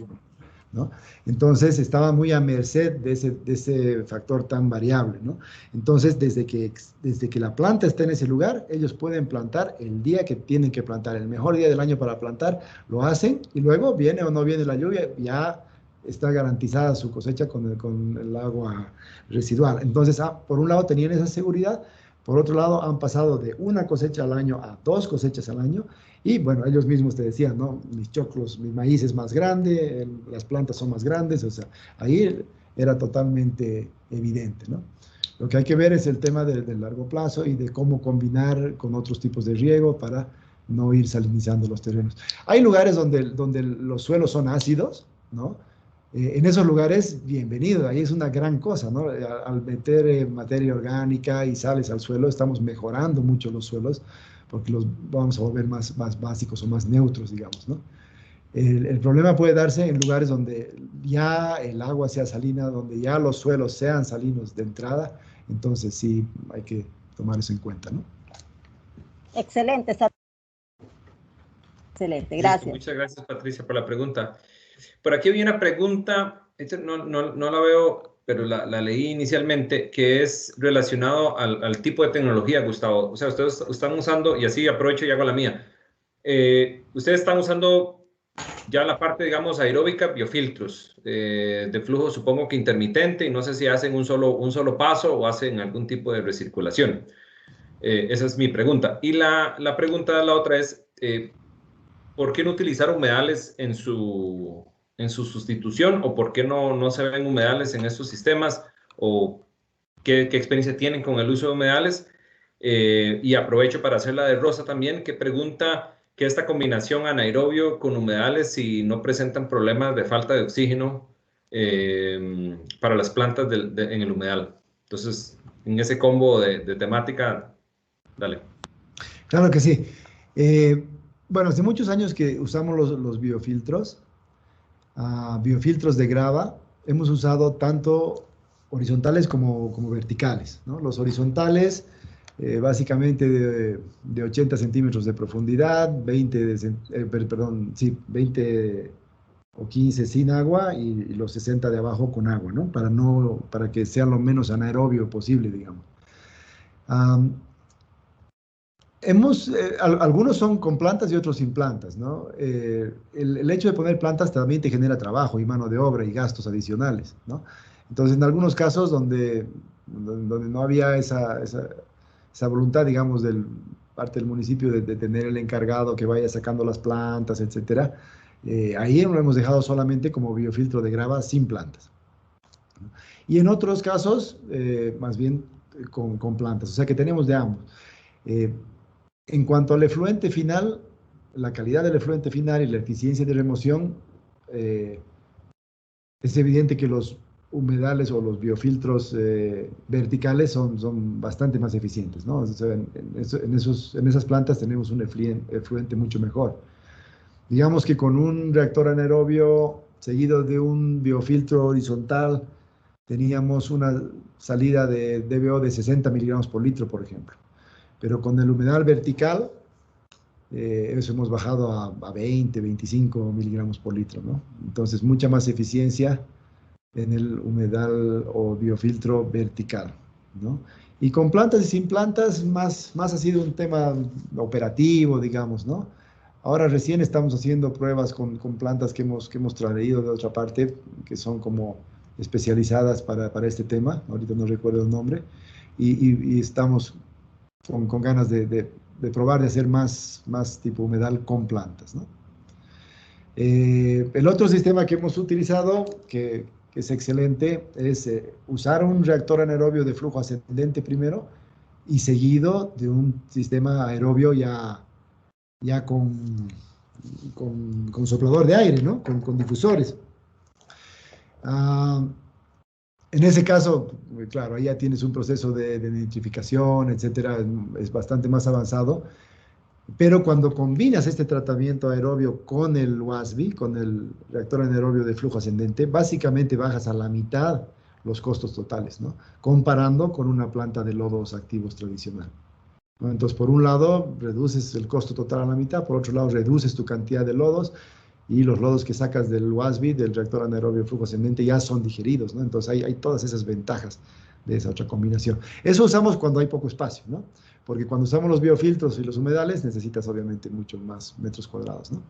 ¿no? Entonces estaban muy a merced de ese factor tan variable, ¿no? Entonces, desde que la planta está en ese lugar, ellos pueden plantar el día que tienen que plantar, el mejor día del año para plantar, lo hacen y luego viene o no viene la lluvia, ya está garantizada su cosecha con el agua residual. Entonces, por un lado tenían esa seguridad, por otro lado han pasado de una cosecha al año a 2 cosechas al año, y bueno, ellos mismos te decían, ¿no? Mis choclos, mi maíz es más grande, las plantas son más grandes, o sea, ahí era totalmente evidente, ¿no? Lo que hay que ver es el tema del largo plazo y de cómo combinar con otros tipos de riego para no ir salinizando los terrenos. Hay lugares donde los suelos son ácidos, ¿no? En esos lugares, bienvenido, ahí es una gran cosa, ¿no? Al meter materia orgánica y sales al suelo, estamos mejorando mucho los suelos, porque los vamos a volver más básicos o más neutros, digamos, ¿no? El problema puede darse en lugares donde ya el agua sea salina, donde ya los suelos sean salinos de entrada, entonces sí hay que tomar eso en cuenta, ¿no? Excelente, excelente, gracias. Listo, muchas gracias, Patricia, por la pregunta. Por aquí había una pregunta, no la veo, pero la leí inicialmente, que es relacionado al tipo de tecnología, Gustavo. O sea, ustedes están usando, y así aprovecho y hago la mía, ustedes están usando ya la parte, digamos, aeróbica, biofiltros, de flujo supongo que intermitente, y no sé si hacen un solo paso o hacen algún tipo de recirculación. Esa es mi pregunta. Y la pregunta, la otra es, ¿por qué no utilizar humedales en su sustitución? ¿O por qué no se ven humedales en estos sistemas? ¿O qué experiencia tienen con el uso de humedales? Y aprovecho para hacer la de Rosa también, que pregunta que esta combinación anaerobio con humedales si no presentan problemas de falta de oxígeno para las plantas en el humedal. Entonces, en ese combo de temática, dale. Claro que sí. Bueno, hace muchos años que usamos los biofiltros, biofiltros de grava. Hemos usado tanto horizontales como verticales, ¿no? Los horizontales, básicamente de 80 centímetros de profundidad, 20 o 15 sin agua y los 60 de abajo con agua, ¿no? Para que sea lo menos anaerobio posible, digamos. Algunos son con plantas y otros sin plantas, ¿no? El hecho de poner plantas también te genera trabajo y mano de obra y gastos adicionales, ¿no? Entonces, en algunos casos donde no había esa voluntad, digamos, parte del municipio de tener el encargado que vaya sacando las plantas, etcétera, ahí lo hemos dejado solamente como biofiltro de grava sin plantas, ¿no? Y en otros casos, más bien con plantas, o sea que tenemos de ambos. En cuanto al efluente final, la calidad del efluente final y la eficiencia de remoción, es evidente que los humedales o los biofiltros verticales son bastante más eficientes, ¿no? O sea, en esas plantas tenemos un efluente mucho mejor. Digamos que con un reactor anaerobio seguido de un biofiltro horizontal, teníamos una salida de DBO de 60 miligramos por litro, por ejemplo. Pero con el humedal vertical, eso hemos bajado a 20, 25 miligramos por litro, ¿no? Entonces, mucha más eficiencia en el humedal o biofiltro vertical, ¿no? Y con plantas y sin plantas, más ha sido un tema operativo, digamos, ¿no? Ahora recién estamos haciendo pruebas con plantas que hemos traído de otra parte, que son como especializadas para este tema. Ahorita no recuerdo el nombre. Y estamos con ganas de probar de hacer más tipo humedal con plantas, ¿no? El otro sistema que hemos utilizado, que es excelente, es usar un reactor anaerobio de flujo ascendente primero y seguido de un sistema aerobio ya con soplador de aire, ¿no? Con difusores. En ese caso, claro, ahí ya tienes un proceso de nitrificación, etcétera, es bastante más avanzado. Pero cuando combinas este tratamiento aerobio con el WASB, con el reactor anaerobio de flujo ascendente, básicamente bajas a la mitad los costos totales, ¿no? Comparando con una planta de lodos activos tradicional, ¿no? Entonces, por un lado, reduces el costo total a la mitad, por otro lado, reduces tu cantidad de lodos, y los lodos que sacas del WASB, del reactor anaerobio de flujo ascendente, ya son digeridos, ¿no? Entonces, hay todas esas ventajas de esa otra combinación. Eso usamos cuando hay poco espacio, ¿no? Porque cuando usamos los biofiltros y los humedales, necesitas obviamente mucho más metros cuadrados, ¿no?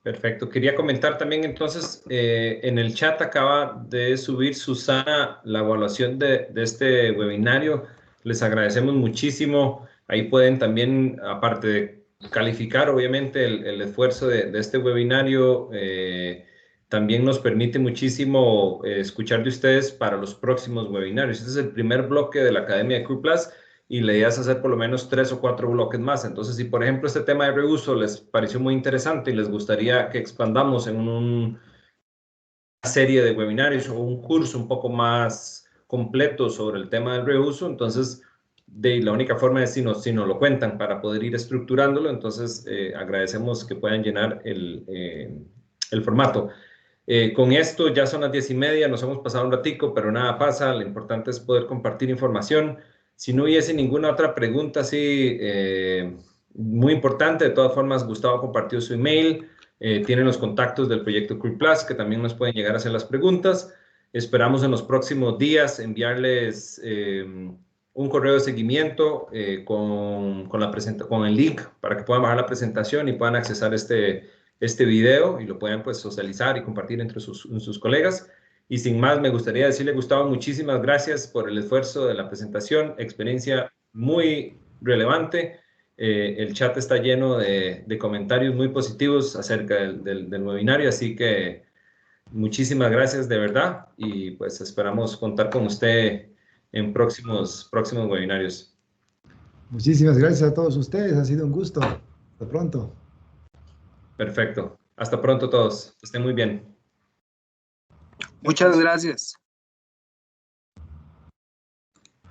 Perfecto. Quería comentar también entonces, en el chat acaba de subir Susana la evaluación de este webinario. Les agradecemos muchísimo. Ahí pueden también, aparte de calificar obviamente el esfuerzo de este webinario, también nos permite muchísimo escuchar de ustedes para los próximos webinarios. Este es el primer bloque de la Academia de Crew Plus y la idea es hacer por lo menos 3 o 4 bloques más. Entonces, si por ejemplo este tema de reuso les pareció muy interesante y les gustaría que expandamos en una serie de webinarios o un curso un poco más completo sobre el tema del reuso, entonces la única forma es si nos lo cuentan para poder ir estructurándolo. Entonces, agradecemos que puedan llenar el formato. Con esto ya son las 10:30, nos hemos pasado un ratico, pero nada pasa, lo importante es poder compartir información. Si no hubiese ninguna otra pregunta así muy importante, de todas formas, Gustavo compartió su email, tienen los contactos del proyecto Crew Plus, que también nos pueden llegar a hacer las preguntas. Esperamos en los próximos días enviarles un correo de seguimiento con el link para que puedan bajar la presentación y puedan accesar este video y lo puedan pues socializar y compartir entre sus colegas. Y sin más, me gustaría decirle, Gustavo, muchísimas gracias por el esfuerzo de la presentación, experiencia muy relevante. El chat está lleno de comentarios muy positivos acerca del webinario, así que muchísimas gracias de verdad y pues esperamos contar con usted en próximos webinarios. Muchísimas gracias a todos ustedes, ha sido un gusto. Hasta pronto. Perfecto. Hasta pronto todos. Que estén muy bien. Muchas gracias.